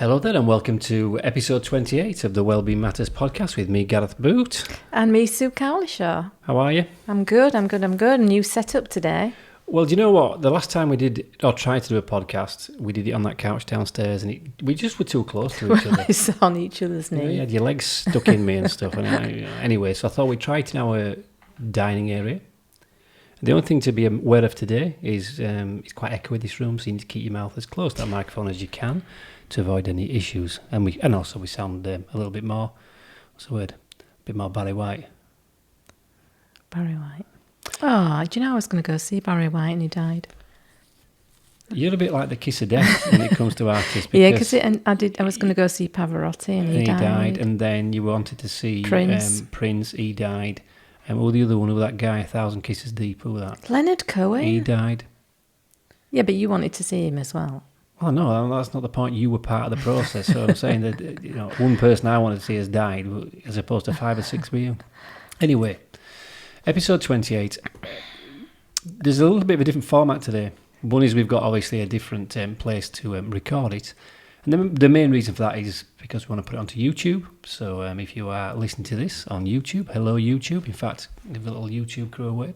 Hello there and welcome to episode 28 of the Wellbeing Matters podcast with me, Gareth Boot. And me, Sue Cowlishaw. How are you? I'm good. A new setup today. Well, do you know what? The last time we did, or tried to do a podcast, we did it on that couch downstairs and we just were too close to each other. It's on each other's knees. You had your legs stuck in me and stuff. Anyway, so I thought we'd try it in our dining area. The only thing to be aware of today is it's quite echoey, this room, so you need to keep your mouth as close to that microphone as you can to avoid any issues. And also we sound a little bit more, what's the word? A bit more Barry White. Barry White. Oh, do you know I was going to go see Barry White and he died? You're a bit like the kiss of death when it comes to artists. Yeah, because I was going to go see Pavarotti and he died. And then you wanted to see Prince. He died. And the other one, who that guy, 1,000 Kisses Deep, who was that? Leonard Cohen? He died. Yeah, but you wanted to see him as well. Well, no, that's not the point. You were part of the process. So I'm saying that one person I wanted to see has died, as opposed to 5 or 6 with you. Anyway, episode 28. There's a little bit of a different format today. One is we've got obviously a different place to record it. And the main reason for that is because we want to put it onto YouTube. So if you are listening to this on YouTube, hello YouTube. In fact, give a little YouTube crew a wave.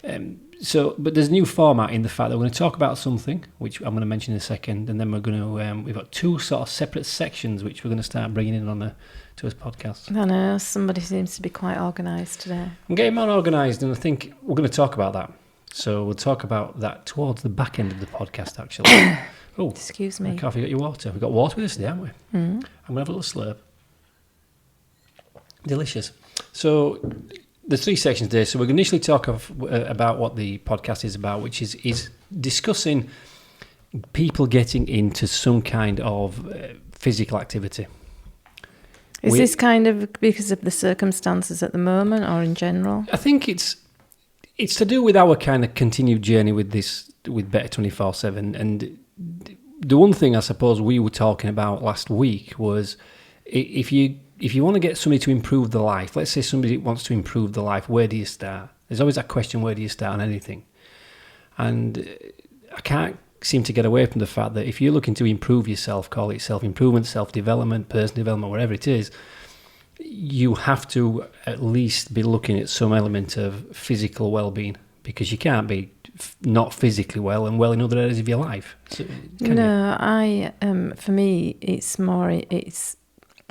But there's a new format in the fact that we're going to talk about something, which I'm going to mention in a second, and then we're going to we've got 2 sort of separate sections which we're going to start bringing in on to this podcast. I know, somebody seems to be quite organised today. I'm getting more organised, and I think we're going to talk about that. So we'll talk about that towards the back end of the podcast, actually. Oh, excuse me. Coffee, got your water. We've got water with us today, haven't we? Mm. I'm going to have a little slurp. Delicious. So there's 3 sections there. So we're going to initially talk about what the podcast is about, which is discussing people getting into some kind of physical activity. Is this kind of because of the circumstances at the moment or in general? I think it's to do with our kind of continued journey with Better 24/7. And the one thing I suppose we were talking about last week was if you want to get somebody to improve the life, let's say somebody wants to improve the life, where do you start? There's always that question, where do you start on anything? And I can't seem to get away from the fact that if you're looking to improve yourself, call it self-improvement, self-development, personal development, whatever it is, you have to at least be looking at some element of physical well-being, because you can't be not physically well and well in other areas of your life. So, for me,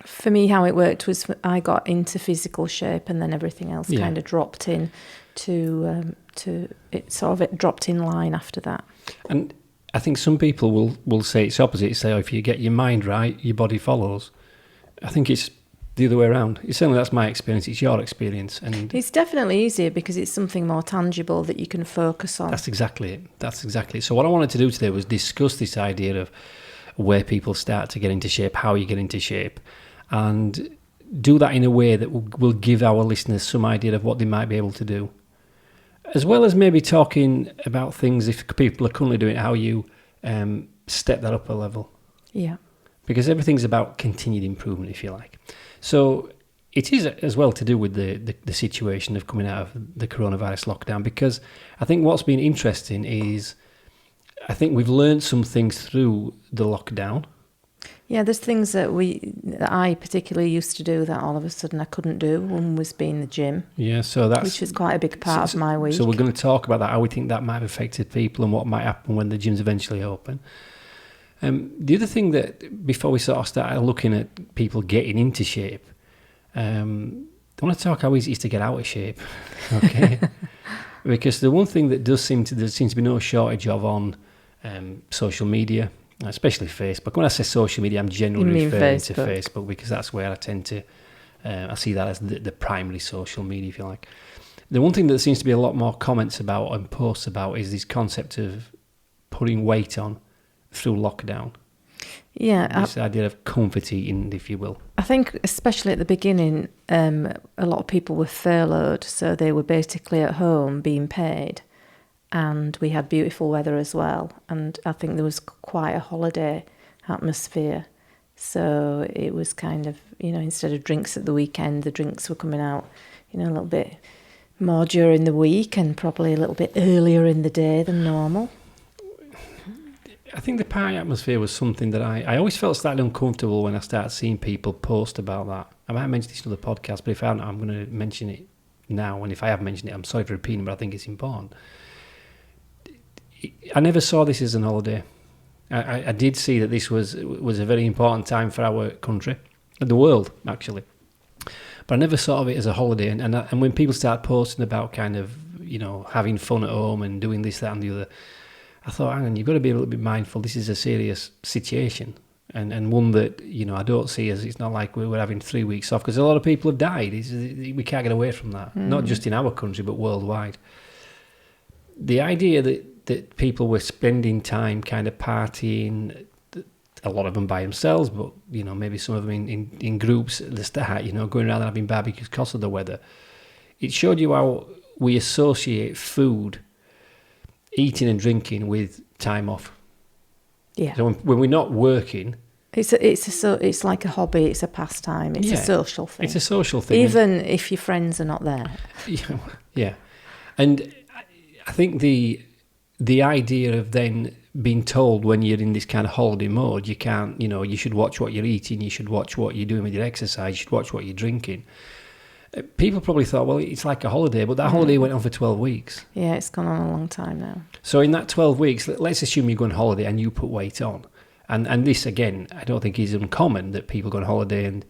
for me, how it worked was I got into physical shape and then everything else kind of dropped in to it sort of dropped in line after that. And I think some people will say it's opposite. Say, if you get your mind right, your body follows. I think it's the other way around. Certainly that's my experience. It's your experience. And it's definitely easier because it's something more tangible that you can focus on. That's exactly it. So what I wanted to do today was discuss this idea of where people start to get into shape, how you get into shape, and do that in a way that will give our listeners some idea of what they might be able to do. As well as maybe talking about things, if people are currently doing it, how you step that up a level. Yeah. Because everything's about continued improvement, if you like. So it is as well to do with the situation of coming out of the coronavirus lockdown, because I think what's been interesting is I think we've learned some things through the lockdown. Yeah, there's things that I particularly used to do that all of a sudden I couldn't do. One was being the gym. Yeah, which is quite a big part of my week. So we're going to talk about that, how we think that might have affected people and what might happen when the gyms eventually open. The other thing that, before we sort of start looking at people getting into shape, I want to talk how easy it is to get out of shape. Okay, because the one thing that there seems to be no shortage of on social media, especially Facebook. When I say social media, I'm generally referring to Facebook, because that's where I tend to, I see that as the primary social media, if you like. The one thing that seems to be a lot more comments about and posts about is this concept of putting weight on through lockdown. Yeah. This idea of comfort eating, if you will. I think especially at the beginning, a lot of people were furloughed, so they were basically at home being paid. And we had beautiful weather as well. And I think there was quite a holiday atmosphere. So it was kind of, instead of drinks at the weekend, the drinks were coming out, a little bit more during the week and probably a little bit earlier in the day than normal. I think the party atmosphere was something that I always felt slightly uncomfortable when I started seeing people post about that. I might mention this in other podcasts, but if I haven't, I'm going to mention it now. And if I have mentioned it, I'm sorry for repeating, but I think it's important. I never saw this as an holiday. I did see that this was a very important time for our country, and the world, actually. But I never thought of it as a holiday. And when people start posting about kind of, having fun at home and doing this, that and the other, I thought, hang on, you've got to be a little bit mindful. This is a serious situation, and one that, I don't see as, it's not like we're having 3 weeks off, because a lot of people have died. We can't get away from that, not just in our country, but worldwide. The idea that people were spending time kind of partying, a lot of them by themselves, but, maybe some of them in groups at the start, going around and having barbecues because of the weather. It showed you how we associate food, eating and drinking with time off. Yeah. So when we're not working, it's like a hobby. It's a pastime. It's a social thing. It's a social thing, even if your friends are not there. Yeah, and I think the idea of then being told when you're in this kind of holiday mode, you can't, you should watch what you're eating, you should watch what you're doing with your exercise, you should watch what you're drinking. People probably thought, well, it's like a holiday, but that holiday went on for 12 weeks. Yeah, it's gone on a long time now. So in that 12 weeks, let's assume you go on holiday and you put weight on. And this, again, I don't think is uncommon that people go on holiday and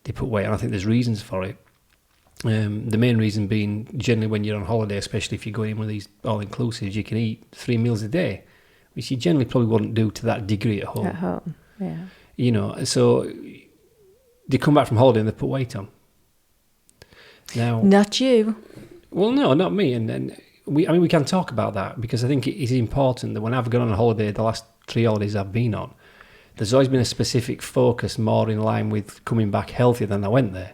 they put weight on. I think there's reasons for it. The main reason being, generally when you're on holiday, especially if you're going in one of these all-inclusives, you can eat 3 meals a day, which you generally probably wouldn't do to that degree at home. At home, yeah. So they come back from holiday and they put weight on. Now, not you. Well, no, not me. And we can talk about that, because I think it is important that when I've gone on a holiday, the last 3 holidays I've been on, there's always been a specific focus more in line with coming back healthier than I went there.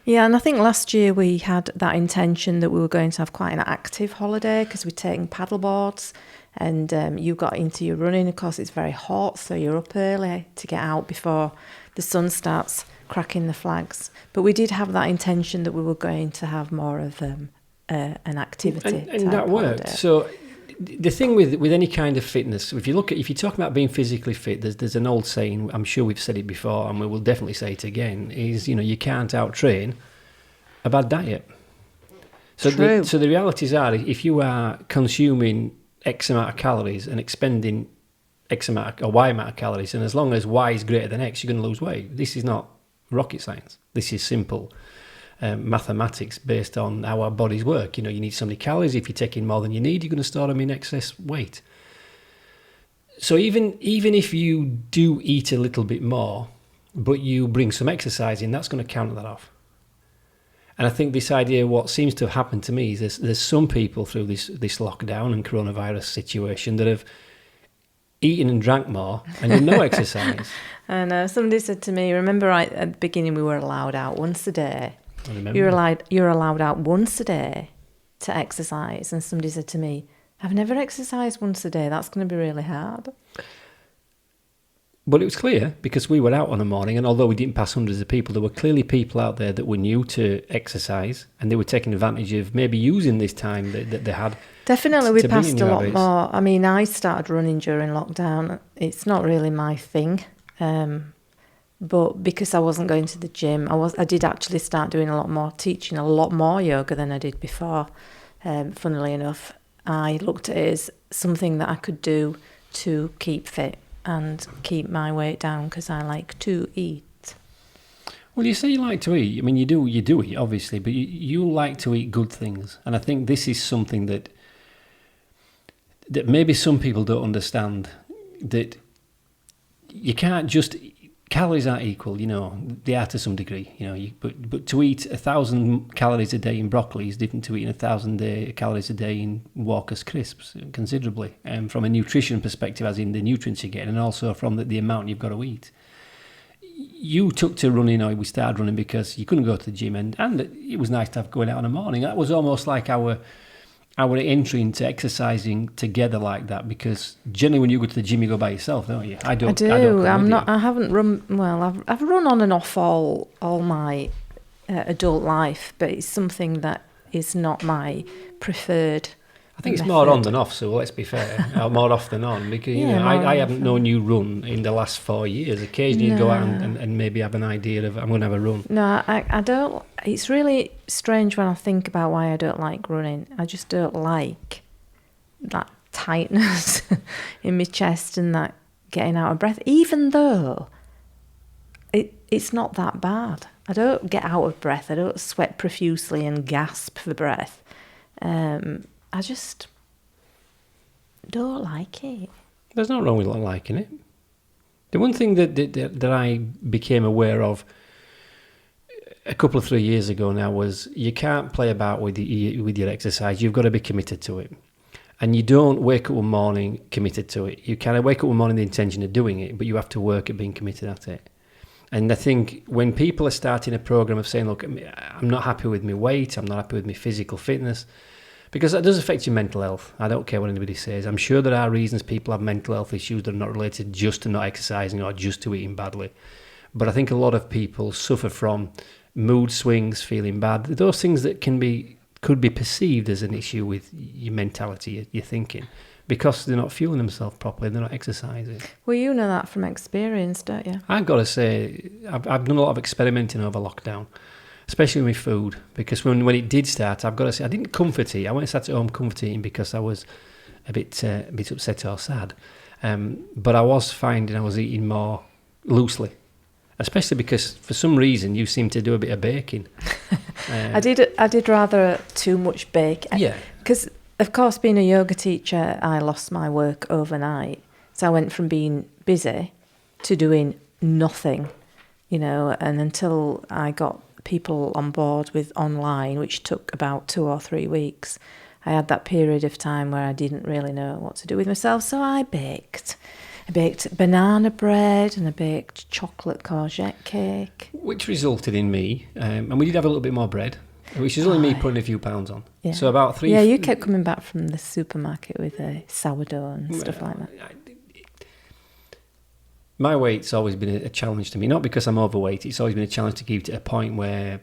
Yeah, and I think last year we had that intention that we were going to have quite an active holiday, because we're taking paddle boards, and you got into your running. Of course, it's very hot, so you're up early to get out before the sun starts cracking the flags. But we did have that intention that we were going to have more of an activity. And that worked. Holiday. So the thing with any kind of fitness, if you're talking about being physically fit, there's an old saying, I'm sure we've said it before and we will definitely say it again, is, you can't out-train a bad diet. So True. The realities are, if you are consuming X amount of calories and expending Y amount of calories, and as long as Y is greater than X, you're going to lose weight. This is not rocket science. This is simple mathematics based on how our bodies work. You need so many calories. If you're taking more than you need, you're going to store them in excess weight. So even if you do eat a little bit more, but you bring some exercise in, that's going to counter that off. And I think this idea, what seems to have happened to me, is there's some people through this lockdown and coronavirus situation that have eaten and drank more and done no exercise. And somebody said to me, remember at the beginning we were allowed out once a day. I remember. You're allowed out once a day to exercise. And somebody said to me, I've never exercised once a day. That's going to be really hard. But it was clear, because we were out on a morning, and although we didn't pass hundreds of people, there were clearly people out there that were new to exercise, and they were taking advantage of maybe using this time that they had. Definitely, we passed a lot habits. more. I mean, I started running during lockdown. It's not really my thing, but because I wasn't going to the gym, I did actually start doing teaching a lot more yoga than I did before. Funnily enough, I looked at it as something that I could do to keep fit and keep my weight down, because I like to eat. Well, you say you like to eat. I mean, you do eat, obviously, but you like to eat good things. And I think this is something that maybe some people don't understand, that you can't just... Calories aren't equal, they are to some degree, but to eat 1,000 calories a day in broccoli is different to eating 1,000 calories a day in Walker's crisps, considerably, from a nutrition perspective, as in the nutrients you get, and also from the amount you've got to eat. You took to running, or we started running because you couldn't go to the gym, and it was nice to have going out in the morning. That was almost like our entry into exercising together like that, because generally when you go to the gym, you go by yourself, don't you? I do. I haven't run. Well, I've run on and off all my adult life, but it's something that is not my preferred I think it's more on than off, so let's be fair. More off than on, because I haven't known you run in the last 4 years. Occasionally you go out and maybe have an idea of, I'm going to have a run. No, I don't. It's really strange when I think about why I don't like running. I just don't like that tightness in my chest and that getting out of breath, even though it's not that bad. I don't get out of breath. I don't sweat profusely and gasp for breath. I just don't like it. There's nothing wrong with not liking it. The one thing that I became aware of a couple of 3 years ago now was you can't play about with your exercise. You've got to be committed to it. And you don't wake up one morning committed to it. You kind of wake up one morning with the intention of doing it, but you have to work at being committed at it. And I think when people are starting a program of saying, look, I'm not happy with my weight, I'm not happy with my physical fitness, because that does affect your mental health. I don't care what anybody says. I'm sure there are reasons people have mental health issues that are not related just to not exercising or just to eating badly. But I think a lot of people suffer from mood swings, feeling bad, those things that could be perceived as an issue with your mentality, your thinking, because they're not fueling themselves properly, they're not exercising. Well, you know that from experience, don't you? I've got to say, I've done a lot of experimenting over lockdown, especially with food, because when it did start, I've got to say, I didn't comfort eat. I went and sat at home comfort eating because I was a bit upset or sad. But I was finding I was eating more loosely, especially because for some reason you seem to do a bit of baking. I did rather too much bake. Yeah. Because, of course, being a yoga teacher, I lost my work overnight. So I went from being busy to doing nothing, and until I got people on board with online, which took about 2 or 3 weeks, I had that period of time where I didn't really know what to do with myself. So I baked. I baked banana bread and I baked chocolate courgette cake. Which resulted in me, and we did have a little bit more bread, which is only me putting a few pounds on. Yeah. So about 3... Yeah, you kept coming back from the supermarket with a sourdough and stuff like that. My weight's always been a challenge to me, not because I'm overweight, it's always been a challenge to keep it at a point where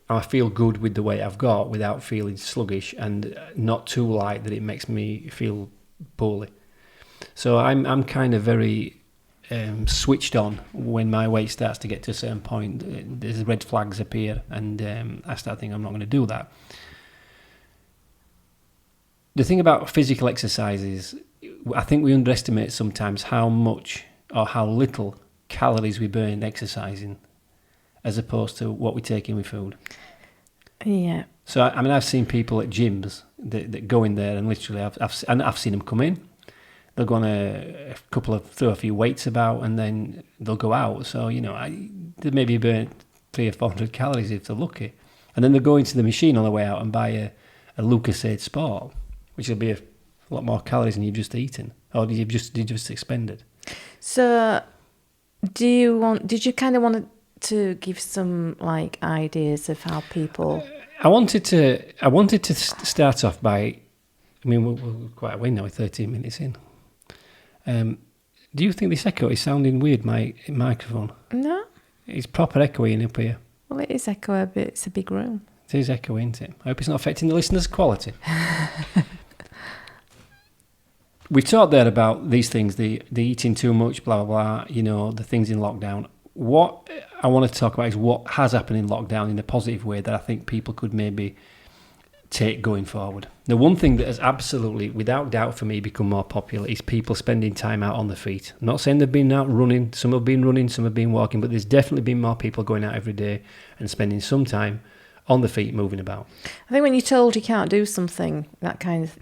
I feel good with the weight I've got without feeling sluggish and not too light that it makes me feel poorly. So I'm kind of very switched on when my weight starts to get to a certain point. There's red flags appear and I start thinking I'm not going to do that. The thing about physical exercise is I think we underestimate sometimes how much or how little calories we burn exercising as opposed to what we take in with food. Yeah. So, I've seen people at gyms that go in there and literally, I've seen them come in. They'll go on throw a few weights about and then they'll go out. So, they maybe burn 300 or 400 calories if they're lucky. And then they'll go into the machine on the way out and buy a Lucozade Sport, which will be a lot more calories than you've just eaten or you've just expended. So, did you kind of want to give some ideas of how people? I wanted to start off by, we're quite away now. We're 13 minutes in. Do you think this echo is sounding weird? My microphone. No. It's proper echoing up here. Well, it is echo, but it's a big room. It is echoing, isn't it? I hope it's not affecting the listeners' quality. We've talked there about these things, the eating too much, blah, blah, blah, the things in lockdown. What I want to talk about is what has happened in lockdown in a positive way that I think people could maybe take going forward. The one thing that has absolutely, without doubt for me, become more popular is people spending time out on their feet. I'm not saying they've been out running, some have been running, some have been walking, but there's definitely been more people going out every day and spending some time on the feet moving about. I think when you're told you can't do something, that kind of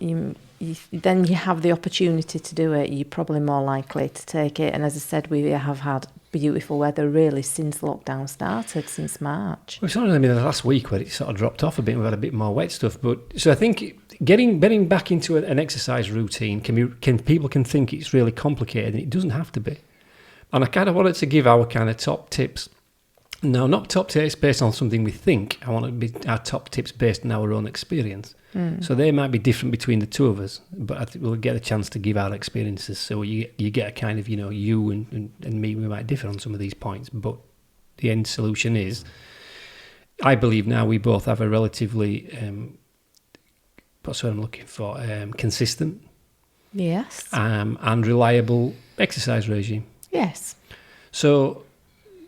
then you have the opportunity to do it, you're probably more likely to take it. And as I said, we have had beautiful weather really since lockdown started, since March. Well, it's only been the last week where it sort of dropped off a bit. We've had a bit more wet stuff, so I think getting back into an exercise routine people can think it's really complicated, and it doesn't have to be. And I kind of wanted to give our kind of top tips. No, not top tips based on something we think. I want it to be our top tips based on our own experience. So they might be different between the two of us, but I think we'll get a chance to give our experiences. So you get a kind of, you and me, we might differ on some of these points, but the end solution is, I believe now we both have a relatively what's what I'm looking for? Consistent Yes. and reliable exercise regime. Yes. So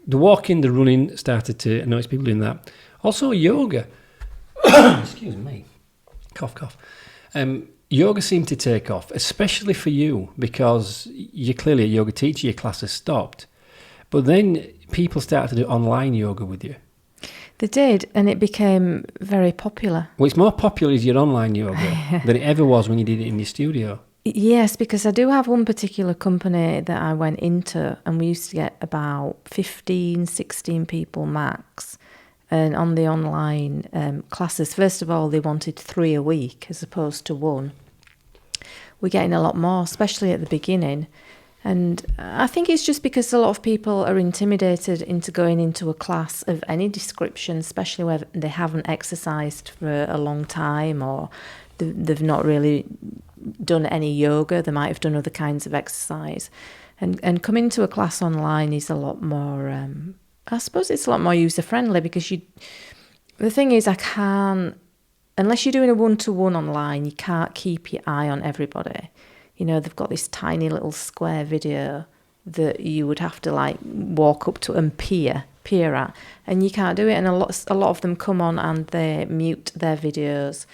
the walking, the running started to, I notice people doing that. Also yoga. Excuse me. Cough, cough. Yoga seemed to take off, especially for you, because you're clearly a yoga teacher, your class has stopped. But then people started to do online yoga with you. They did, and it became very popular. Well, it's more popular as your online yoga than it ever was when you did it in your studio. Yes, because I do have one particular company that I went into, and we used to get about 15, 16 people max. And on the online classes, first of all, they wanted 3 a week as opposed to 1. We're getting a lot more, especially at the beginning. And I think it's just because a lot of people are intimidated into going into a class of any description, especially where they haven't exercised for a long time, or they've not really done any yoga. They might have done other kinds of exercise. And coming to a class online is a lot more, I suppose it's a lot more user-friendly, because the thing is, I can't, unless you're doing a one-to-one online, you can't keep your eye on everybody. You know, they've got this tiny little square video that you would have to like walk up to and peer at, and you can't do it. And a lot of them come on and they mute their videos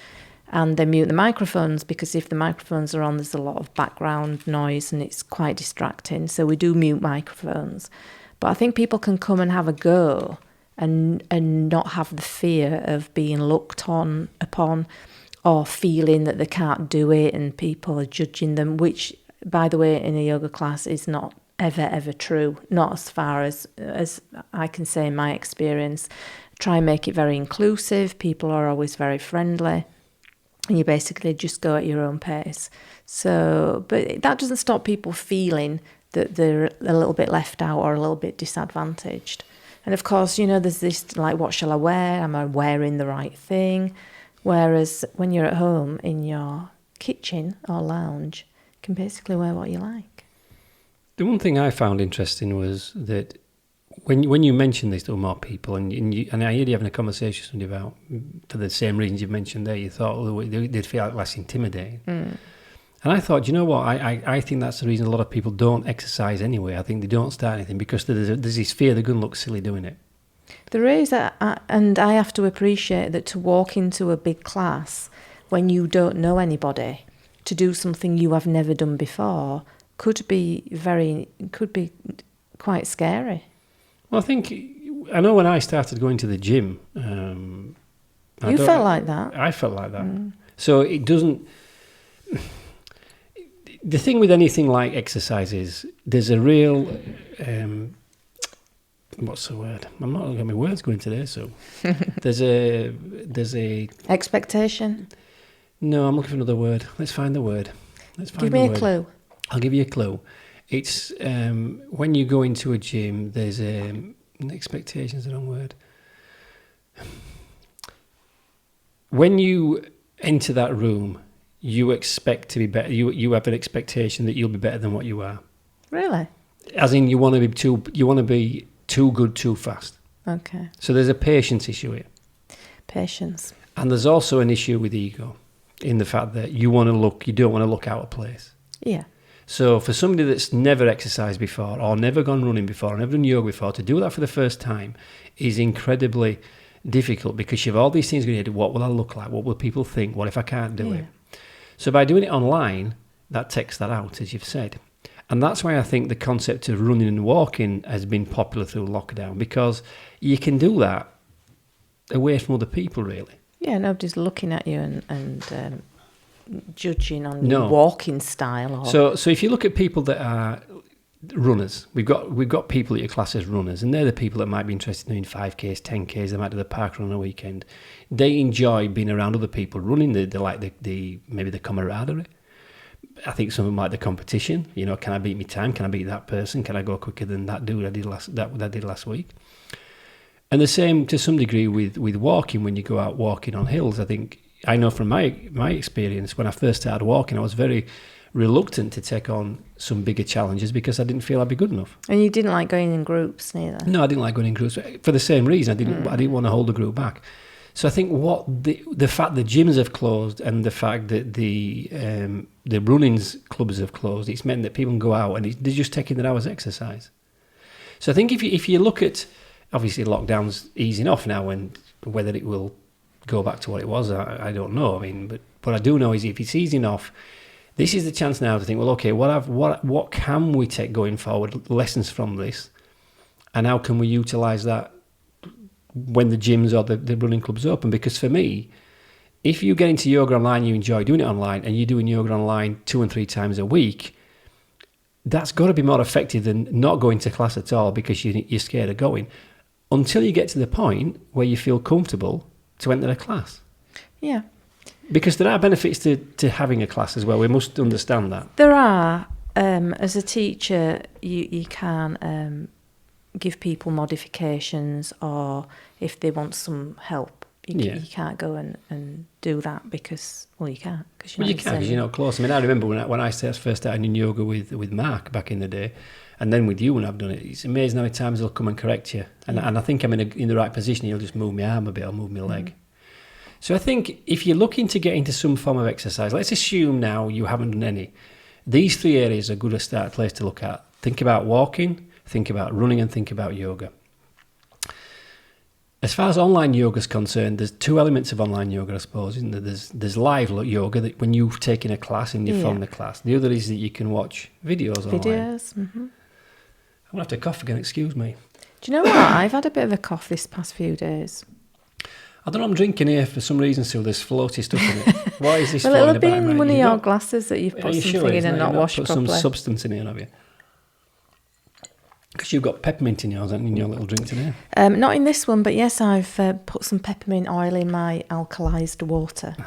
and they mute the microphones, because if the microphones are on, there's a lot of background noise and it's quite distracting. So we do mute microphones. But I think people can come and have a go and not have the fear of being looked upon, or feeling that they can't do it and people are judging them, which, by the way, in a yoga class is not ever true, not as far as I can say in my experience. Try and make it very inclusive. People are always very friendly, and you basically just go at your own pace. So, but that doesn't stop people feeling that they're a little bit left out or a little bit disadvantaged. And of course, you know, there's this like, what shall I wear? Am I wearing the right thing? Whereas when you're at home in your kitchen or lounge, you can basically wear what you like. The one thing I found interesting was that when you mentioned this to more people, and I heard you having a conversation with somebody about, for the same reasons you've mentioned there, you thought they'd feel less intimidating. Mm. And I thought, you know what, I think that's the reason a lot of people don't exercise anyway. I think they don't start anything because there's this fear they're going to look silly doing it. There is, and I have to appreciate that to walk into a big class when you don't know anybody, to do something you have never done before, could be quite scary. Well, I know when I started going to the gym, you felt like that. I felt like that. Mm. So it doesn't. The thing with anything like exercise is there's a real. What's the word? I'm not getting my words going today. So there's a expectation. No, I'm looking for another word. Let's find the word. Give me a clue. I'll give you a clue. It's when you go into a gym, there's expectation's the wrong word. When you enter that room, you expect to be better. You have an expectation that you'll be better than what you are. Really? As in, you want to be too good too fast. Okay. So there's a patience issue here. Patience. And there's also an issue with ego, in the fact that you don't want to look out of place. Yeah. So for somebody that's never exercised before, or never gone running before, or never done yoga before, to do that for the first time is incredibly difficult, because you have all these things going to do. What will I look like? What will people think? What if I can't do it? So by doing it online, that takes that out, as you've said. And that's why I think the concept of running and walking has been popular through lockdown, because you can do that away from other people, really. Yeah, nobody's looking at you and judging on your walking style. So if you look at people that are runners, we've got people at your class as runners, and they're the people that might be interested in doing 5Ks, 10Ks. They might do the park run on a weekend. They enjoy being around other people running. They like maybe the camaraderie. I think some of them like the competition. You know, can I beat my time? Can I beat that person? Can I go quicker than that dude I did last week? And the same to some degree with walking. When you go out walking on hills, I know from my experience, when I first started walking, I was very reluctant to take on some bigger challenges because I didn't feel I'd be good enough. And you didn't like going in groups neither? No, I didn't like going in groups for the same reason. I didn't want to hold the group back. So I think what the fact the gyms have closed and the fact that the running clubs have closed, it's meant that people can go out and they're just taking their hours exercise. So I think if you look at, obviously lockdown's easing off now, and whether it will go back to what it was, I don't know. I mean, but what I do know is if it's easing off, this is the chance now to think, well, okay, what can we take going forward, lessons from this, and how can we utilise that when the gyms or the running clubs open? Because for me, if you get into yoga online, you enjoy doing it online, and you're doing yoga online 2 and 3 times a week, that's got to be more effective than not going to class at all because you're scared of going, until you get to the point where you feel comfortable to enter a class. Yeah. Because there are benefits to having a class as well. We must understand that. There are. As a teacher, you can give people modifications, or if they want some help, you can't go and do that because, well, you can't. You can because you're not close. I mean, I remember when I first started in yoga with Mark back in the day, and then with you when I've done it, it's amazing how many times they'll come and correct you. And I think I'm in the right position. You'll just move my arm a bit or move my leg. So I think if you're looking to get into some form of exercise, let's assume now you haven't done any. These 3 areas are good to start place to look at. Think about walking, think about running, and think about yoga. As far as online yoga is concerned, there's 2 elements of online yoga, I suppose. Isn't there? There's live yoga, that when you've taken a class and you film the class. The other is that you can watch videos online. Mm-hmm. I'm going to have to cough again, excuse me. Do you know what? I've had a bit of a cough this past few days. I don't know, I'm drinking here for some reason, Sue. There's floaty stuff in it. Why is this well, it'll have been one of your glasses that you've put something in and not washed properly. Put some substance in here, have you? Because you've got peppermint in yours, haven't you, in your little drink today? Not in this one, but yes, I've put some peppermint oil in my alkalised water.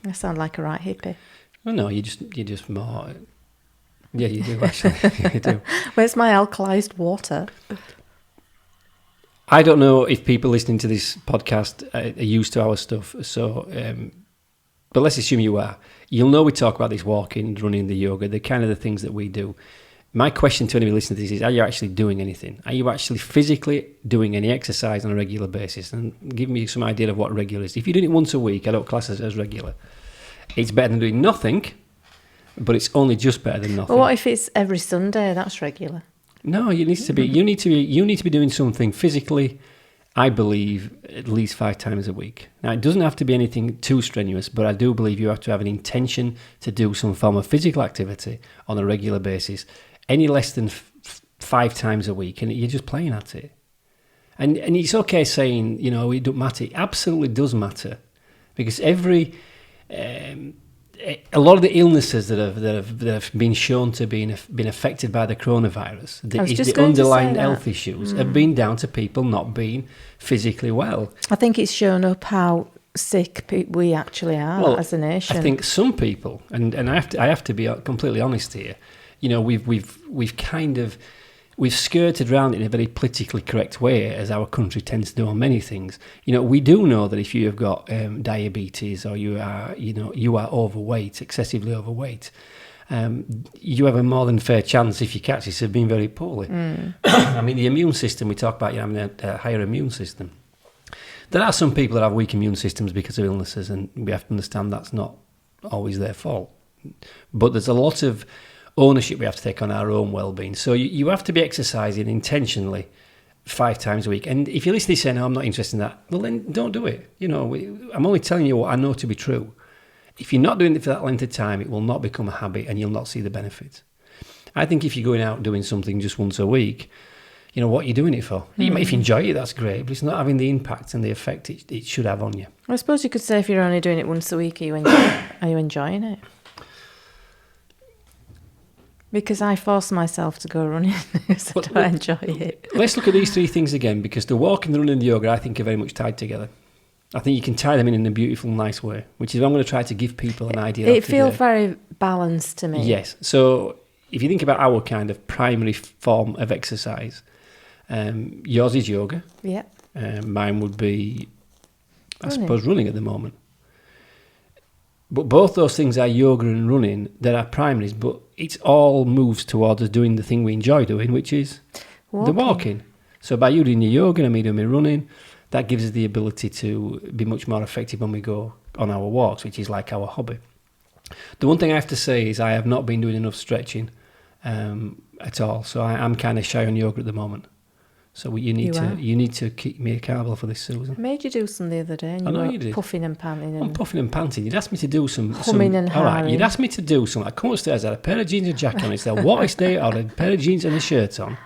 I sound like a right hippie. Well, no, you're just more... Yeah, you do, actually. You do. Where's my alkalised water? I don't know if people listening to this podcast are used to our stuff, so but let's assume you are. You'll know we talk about this walking, running, the yoga, the kind of the things that we do. My question to anybody listening to this is, are you actually doing anything? Are you actually physically doing any exercise on a regular basis? And give me some idea of what regular is. If you're doing it once a week, I don't class it as regular. It's better than doing nothing, but it's only just better than nothing. Well, what if it's every Sunday? That's regular. No, you need to be doing something physically, I believe, at least 5 times a week. Now, it doesn't have to be anything too strenuous, but I do believe you have to have an intention to do some form of physical activity on a regular basis. Any less than 5 times a week, and you're just playing at it. And it's okay saying, it don't matter. It absolutely does matter, because a lot of the illnesses that have been shown to been affected by the coronavirus, the underlying health issues, have been down to people not being physically well. I think it's shown up how sick we actually are as a nation. I think some people, and I have to be completely honest here. We've skirted around it in a very politically correct way, as our country tends to do on many things. We do know that if you have got diabetes, or you are overweight, excessively overweight, you have a more than fair chance, if you catch this, of being very poorly. I mean, the immune system, we talk about having a higher immune system. There are some people that have weak immune systems because of illnesses, and we have to understand that's not always their fault. But there's a lot of ownership we have to take on our own well-being. So you have to be exercising intentionally 5 times a week. And if you listen to this saying, "No, I'm not interested in that," well, then don't do it. I'm only telling you what I know to be true. If you're not doing it for that length of time, it will not become a habit, and you'll not see the benefits. I think if you're going out doing something just once a week, what are you doing it for? If you enjoy it, that's great, but it's not having the impact and the effect it should have on you. I suppose you could say if you're only doing it once a week, are you enjoying it? Because I force myself to go running because I don't enjoy it. Let's look at these 3 things again, because the walking, the running, and the yoga, I think, are very much tied together. I think you can tie them in a beautiful, nice way, which is what I'm going to try to give people an idea of today. It feels very balanced to me. Yes. So if you think about our kind of primary form of exercise, yours is yoga. Yeah. Mine would be, I suppose, running at the moment. But both those things are yoga and running. There are primaries, but it all moves towards us doing the thing we enjoy doing, which is the walking. So by you doing your yoga and me doing my running, that gives us the ability to be much more effective when we go on our walks, which is like our hobby. The one thing I have to say is I have not been doing enough stretching at all. So I'm kind of shy on yoga at the moment. So you need to keep me accountable for this, Susan. I made you do some the other day, and you were puffing and panting. I'm puffing and panting. You'd asked me to do some humming and all right, hawing. you'd asked me to do something. I come upstairs, I had a pair of jeans and a jacket on. It's the hottest day. I had a pair of jeans and a shirt on.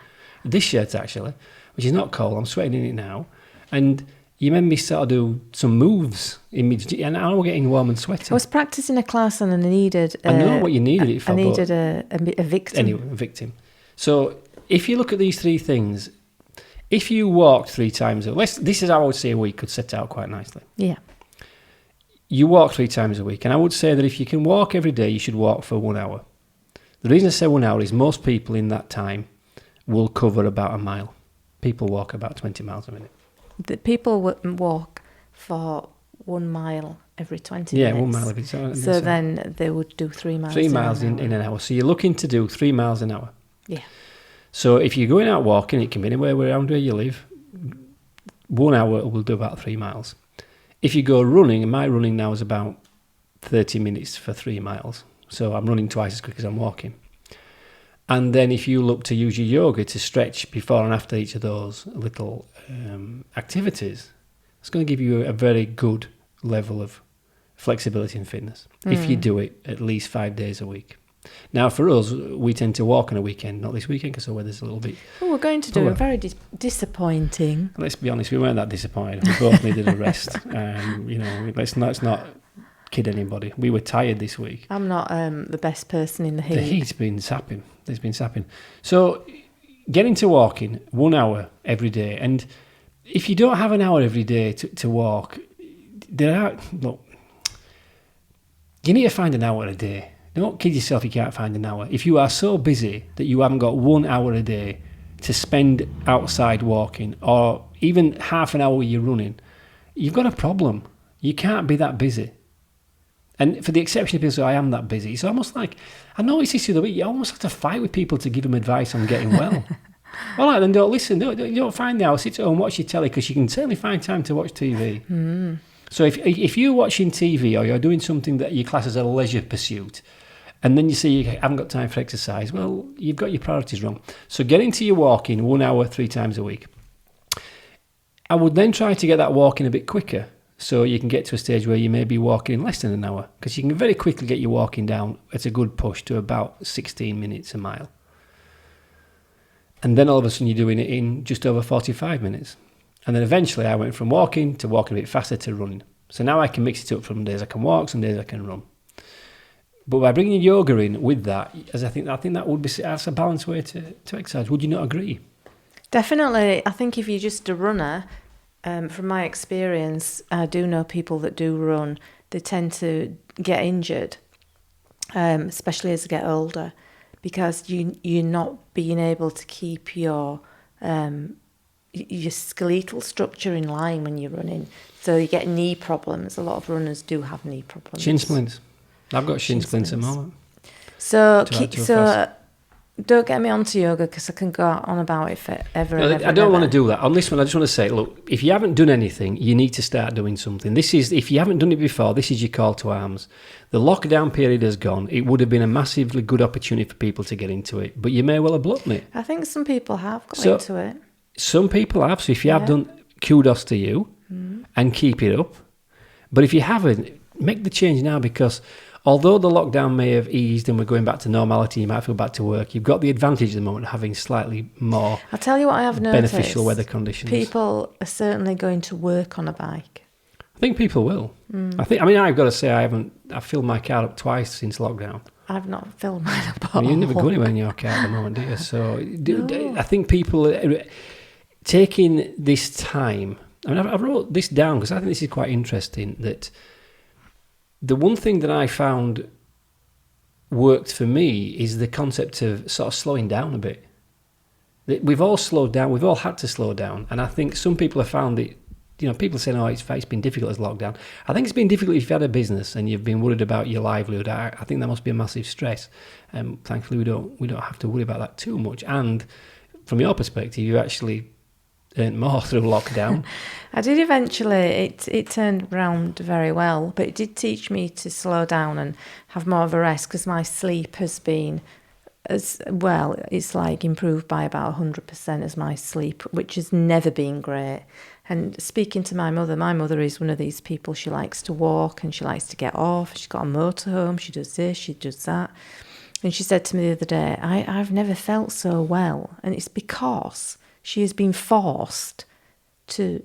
This shirt, actually, which is not cold. I'm sweating in it now. And you made me sort of do some moves in me, and I was getting warm and sweaty. I was practicing a class, and I needed... I know what you needed it for. I needed a victim. Anyway, a victim. So if you look at these three things... If you walked 3 times a week, this is how I would say a week could set out quite nicely. Yeah. You walk 3 times a week, and I would say that if you can walk every day, you should walk for 1 hour. The reason I say 1 hour is most people in that time will cover about a mile. People walk about 20 miles a minute. The people walk for 1 mile every 20 minutes. Yeah, 1 mile every time. So then they would do 3 miles. 3 miles in an hour. So you're looking to do 3 miles an hour. Yeah. So if you're going out walking, it can be anywhere around where you live. 1 hour will do about 3 miles. If you go running, and my running now is about 30 minutes for 3 miles. So I'm running twice as quick as I'm walking. And then if you look to use your yoga to stretch before and after each of those little activities, it's going to give you a very good level of flexibility and fitness if you do it at least 5 days a week. Now, for us, we tend to walk on a weekend, not this weekend because the weather's a little bit... Oh, we're going to do it. Very disappointing. Let's be honest, we weren't that disappointed. We both needed a rest. Let's not kid anybody. We were tired this week. I'm not the best person in the heat. The heat's been sapping. It's been sapping. So, get into walking 1 hour every day. And if you don't have an hour every day to walk, you need to find an hour a day. Don't kid yourself, you can't find an hour. If you are so busy that you haven't got 1 hour a day to spend outside walking, or even half an hour where you're running, you've got a problem. You can't be that busy. And for the exception of people who say, I am that busy, it's almost like, I noticed this the other week, you almost have to fight with people to give them advice on getting well. All right, then don't listen. Don't find the hour, sit at home, watch your telly, because you can certainly find time to watch TV. Mm. So if you're watching TV or you're doing something that you class as a leisure pursuit, and then you say you haven't got time for exercise, well, you've got your priorities wrong. So get into your walking 1 hour 3 times a week. I would then try to get that walking a bit quicker, so you can get to a stage where you may be walking in less than an hour, because you can very quickly get your walking down at a good push to about 16 minutes a mile. And then all of a sudden you're doing it in just over 45 minutes. And then eventually I went from walking to walking a bit faster to running. So now I can mix it up. Some days I can walk, some days I can run. But by bringing yoga in with that, as I think that would be, that's a balanced way to exercise. Would you not agree? Definitely. I think if you're just a runner, from my experience, I do know people that do run, they tend to get injured, especially as they get older, because you're not being able to keep your skeletal structure in line when you're running. So you get knee problems. A lot of runners do have knee problems. Shin splints. I've got shin splints at the moment. So don't get me onto yoga, because I can go on about it forever and ever. I don't want to do that. On this one, I just want to say, look, if you haven't done anything, you need to start doing something. If you haven't done it before, this is your call to arms. The lockdown period has gone. It would have been a massively good opportunity for people to get into it, but you may well have blocked it. I think some people have got into it. Some people have. So if you have done, kudos to you, and keep it up. But if you haven't, make the change now, because although the lockdown may have eased and we're going back to normality, you might feel back to work, you've got the advantage at the moment of having slightly more I'll tell you what I have noticed. Beneficial weather conditions. People are certainly going to work on a bike. I think people will. I've got to say, I've filled my car up twice since lockdown. I've not filled mine up at You never go anywhere in your car at the moment, do you? So I think people are taking this time. I wrote this down because I think this is quite interesting, that the one thing that I found worked for me is the concept of sort of slowing down a bit. We've all slowed down. We've all had to slow down. And I think some people have found it, people saying, it's been difficult as lockdown. I think it's been difficult if you've had a business and you've been worried about your livelihood. I think that must be a massive stress. Thankfully, we don't have to worry about that too much. And from your perspective, you actually earned more through lockdown. I did eventually. It turned around very well, but it did teach me to slow down and have more of a rest because my sleep has been as well. It's like improved by about 100% as my sleep, which has never been great. And speaking to my mother is one of these people. She likes to walk and she likes to get off. She's got a motorhome. She does this. She does that. And she said to me the other day, I've never felt so well, and it's because she has been forced to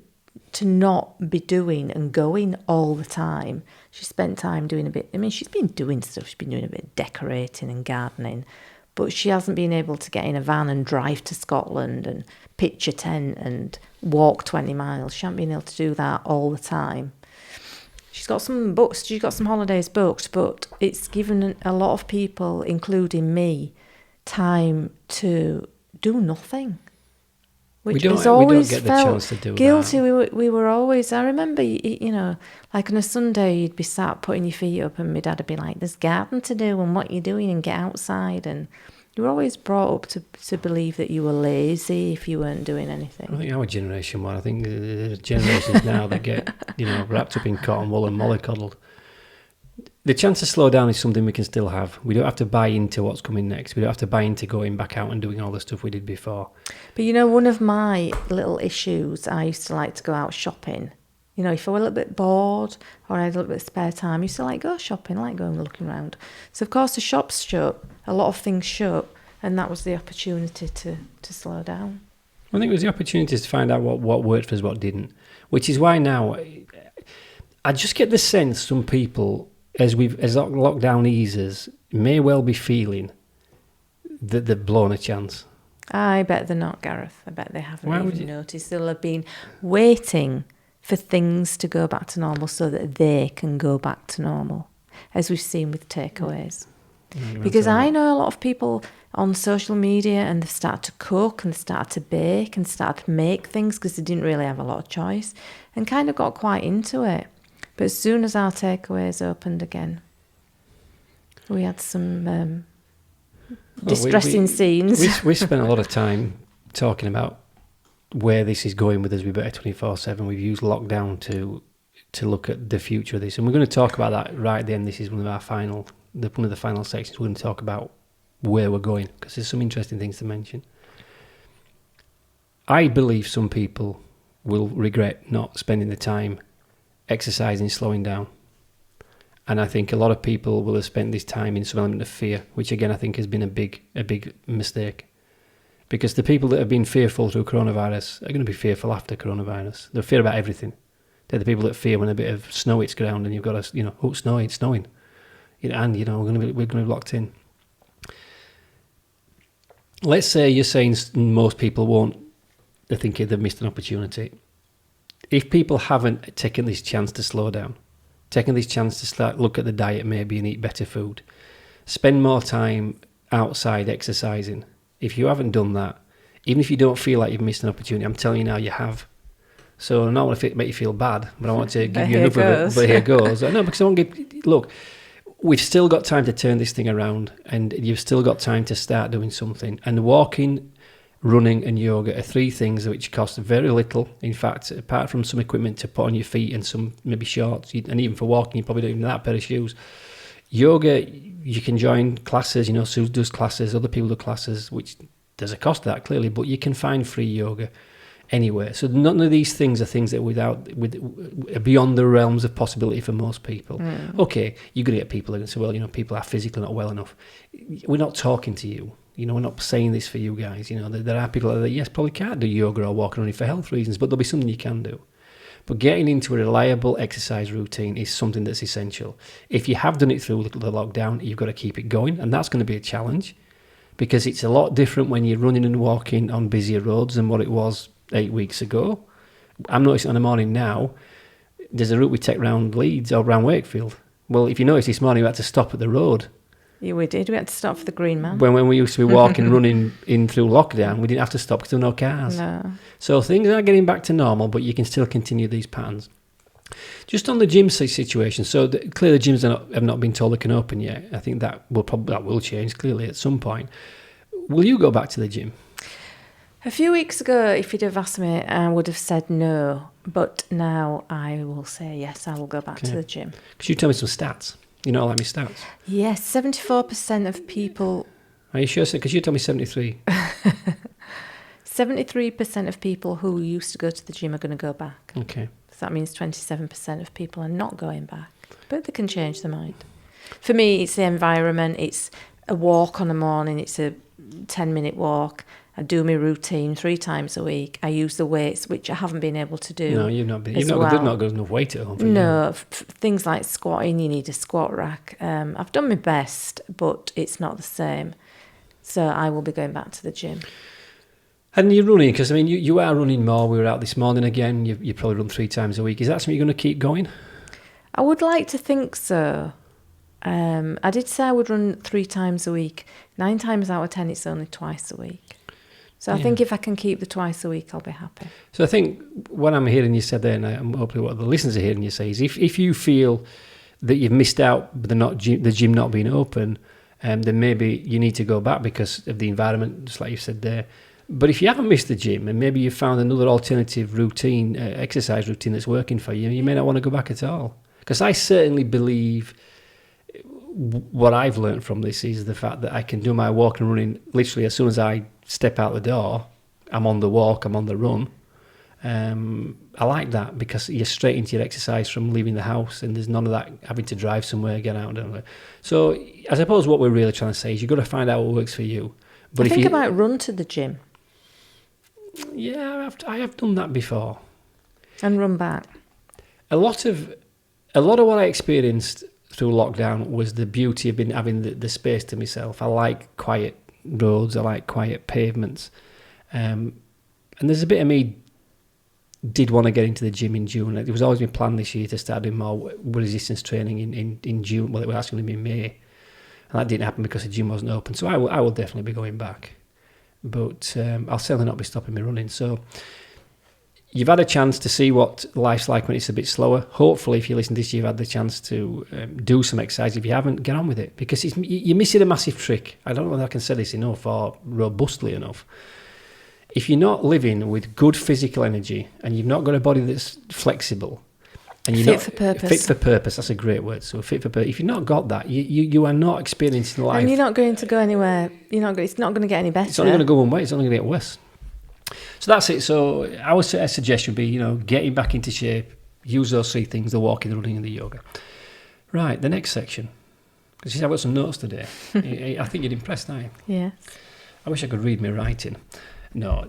not be doing and going all the time. She spent time doing a bit, she's been doing stuff, she's been doing a bit of decorating and gardening, but she hasn't been able to get in a van and drive to Scotland and pitch a tent and walk 20 miles. She hasn't been able to do that all the time. She's got some holidays booked, but it's given a lot of people, including me, time to do nothing. Which we don't get the chance to do guilty. that. We were always, I remember, like on a Sunday, you'd be sat putting your feet up and my dad would be like, there's garden to do and what you're doing and get outside. And you were always brought up to believe that you were lazy if you weren't doing anything. I think our generation were. I think the generations now that get, wrapped up in cotton wool and mollycoddled. The chance to slow down is something we can still have. We don't have to buy into what's coming next. We don't have to buy into going back out and doing all the stuff we did before. But one of my little issues, I used to like to go out shopping. If I were a little bit bored or I had a little bit of spare time, I used to like go shopping, I like going and looking around. So of course the shops shut, a lot of things shut, and that was the opportunity to slow down. I think it was the opportunity to find out what worked for us, what didn't. Which is why now, I just get the sense some people, as lockdown eases, may well be feeling that they've blown a chance. I bet they're not, Gareth. I bet they haven't even noticed. They'll have been waiting for things to go back to normal so that they can go back to normal, as we've seen with takeaways. Because I know a lot of people on social media, and they've started to cook and started to bake and started to make things because they didn't really have a lot of choice and kind of got quite into it. But as soon as our takeaways opened again, we had some distressing scenes. We spent a lot of time talking about where this is going with us. We Better 24/7. We've used lockdown to look at the future of this, and we're going to talk about that right at the end. This is one of the final sections. We're going to talk about where we're going because there's some interesting things to mention. I believe some people will regret not spending the time exercising, slowing down. And I think a lot of people will have spent this time in some element of fear, which again I think has been a big mistake. Because the people that have been fearful through coronavirus are going to be fearful after coronavirus. They're fear about everything. They're the people that fear when a bit of snow hits ground and you've got to, it's snowing. And we're going to be locked in. Let's say you're saying most people won't. They think they've missed an opportunity. If people haven't taken this chance to slow down, taken this chance to start look at the diet maybe and eat better food, spend more time outside exercising. If you haven't done that, even if you don't feel like you've missed an opportunity, I'm telling you now you have. So I don't want to make you feel bad, but I want to give you enough of it. But here goes. No, because I want to look, we've still got time to turn this thing around, and you've still got time to start doing something. And walking, running and yoga are three things which cost very little. In fact, apart from some equipment to put on your feet and some maybe shorts, and even for walking, you probably don't even need that pair of shoes. Yoga, you can join classes, Sue does classes, other people do classes, which there's a cost to that clearly, but you can find free yoga anywhere. So none of these things are things that are beyond the realms of possibility for most people. Okay, you're going to get people that say, well, people are physically not well enough. We're not talking to you. We're not saying this for you guys. There are people that, yes, probably can't do yoga or walking only for health reasons, but there'll be something you can do. But getting into a reliable exercise routine is something that's essential. If you have done it through the lockdown, you've got to keep it going, and that's going to be a challenge because it's a lot different when you're running and walking on busier roads than what it was 8 weeks ago. I'm noticing on the morning now, there's a route we take round Leeds or round Wakefield. Well, if you notice this morning, we had to stop at the road. Yeah, we did. We had to stop for the Green Man. When we used to be walking, running in through lockdown, we didn't have to stop because there were no cars. No. So things are getting back to normal, but you can still continue these patterns. Just on the gym situation, so clearly the gyms have not been told they can open yet. I think that will change clearly at some point. Will you go back to the gym? A few weeks ago, if you'd have asked me, I would have said no. But now I will say yes, I will go back to the gym. Could you tell me some stats? You know, like me stats. Yes, 74% of people... Are you sure? Because you told me 73. 73% of people who used to go to the gym are going to go back. Okay. So that means 27% of people are not going back. But they can change their mind. For me, it's the environment. It's a walk on a morning. It's a 10-minute walk. I do my routine 3 times a week. I use the weights, which I haven't been able to do. No, you've not been. You've not got enough weight at home. No, things like squatting, you need a squat rack. I've done my best, but it's not the same. So I will be going back to the gym. And you're running, because, I mean, you are running more. We were out this morning again. You probably run 3 times a week. Is that something you're going to keep going? I would like to think so. I did say I would run 3 times a week. 9 times out of 10, it's only twice a week. So I think if I can keep the twice a week, I'll be happy. So I think what I'm hearing you said there, and I'm hopefully what the listeners are hearing you say, is if you feel that you've missed out with the gym not being open, then maybe you need to go back because of the environment, just like you said there. But if you haven't missed the gym and maybe you've found another alternative routine, exercise routine that's working for you, you may not want to go back at all. Because I certainly believe what I've learned from this is the fact that I can do my walk and running literally as soon as I step out the door. I'm on the walk, I'm on the run. I like that because you're straight into your exercise from leaving the house, and there's none of that having to drive somewhere, get out. So I suppose what we're really trying to say is you've got to find out what works for you. But I think I might run to the gym. Yeah, I have done that before. And run back. A lot of what I experienced through lockdown was the beauty of having the space to myself. I like quiet roads. I like quiet pavements. And there's a bit of me did want to get into the gym in June. It was always my plan this year to start doing more resistance training in June. Well, it was actually going to be in May. And that didn't happen because the gym wasn't open. So I will definitely be going back. But I'll certainly not be stopping me running. So you've had a chance to see what life's like when it's a bit slower. Hopefully, if you listen to this, you've had the chance to do some exercise. If you haven't, get on with it. Because you're missing a massive trick. I don't know whether I can say this enough or robustly enough. If you're not living with good physical energy and you've not got a body that's flexible, and you're fit not for purpose. Fit for purpose, that's a great word. So fit for purpose. If you've not got that, you are not experiencing life. And you're not going to go anywhere. It's not going to get any better. It's only going to go one way. It's only going to get worse. So that's it. So our suggestion would be, getting back into shape. Use those 3 things: the walking, the running, and the yoga. Right, the next section. Because I've got some notes today. I think you're impressed, aren't you? Yes. I wish I could read my writing. No,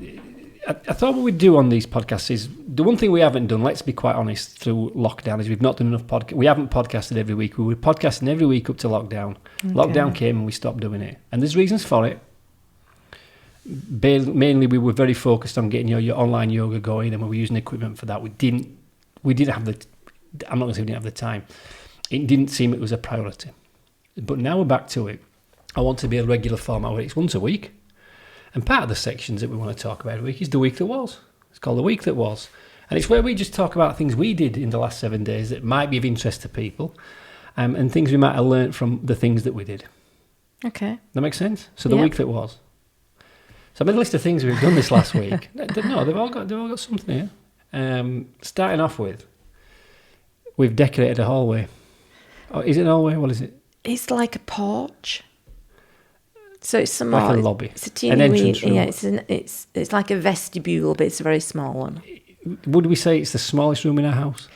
I thought what we'd do on these podcasts is, the one thing we haven't done, let's be quite honest, through lockdown is we've not done enough podcast. We haven't podcasted every week. We were podcasting every week up to lockdown. Okay. Lockdown came and we stopped doing it. And there's reasons for it. Mainly we were very focused on getting your online yoga going, and we were using equipment for that. We didn't have the, I'm not going to say we didn't have the time. It didn't seem it was a priority. But now we're back to it. I want to be a regular format where it's once a week. And part of the sections that we want to talk about every week is the week that was. It's called the week that was. And it's where we just talk about things we did in the last 7 days that might be of interest to people, and things we might have learned from the things that we did. Okay. That makes sense? So the week that was. So I made a list of things we've done this last week. No, they've all got something here. Starting off with, we've decorated a hallway. Oh, is it an hallway? What is it? It's like a porch. So it's small. Like a lobby. It's a teeny an entrance room. Yeah, it's like a vestibule, but it's a very small one. Would we say it's the smallest room in our house?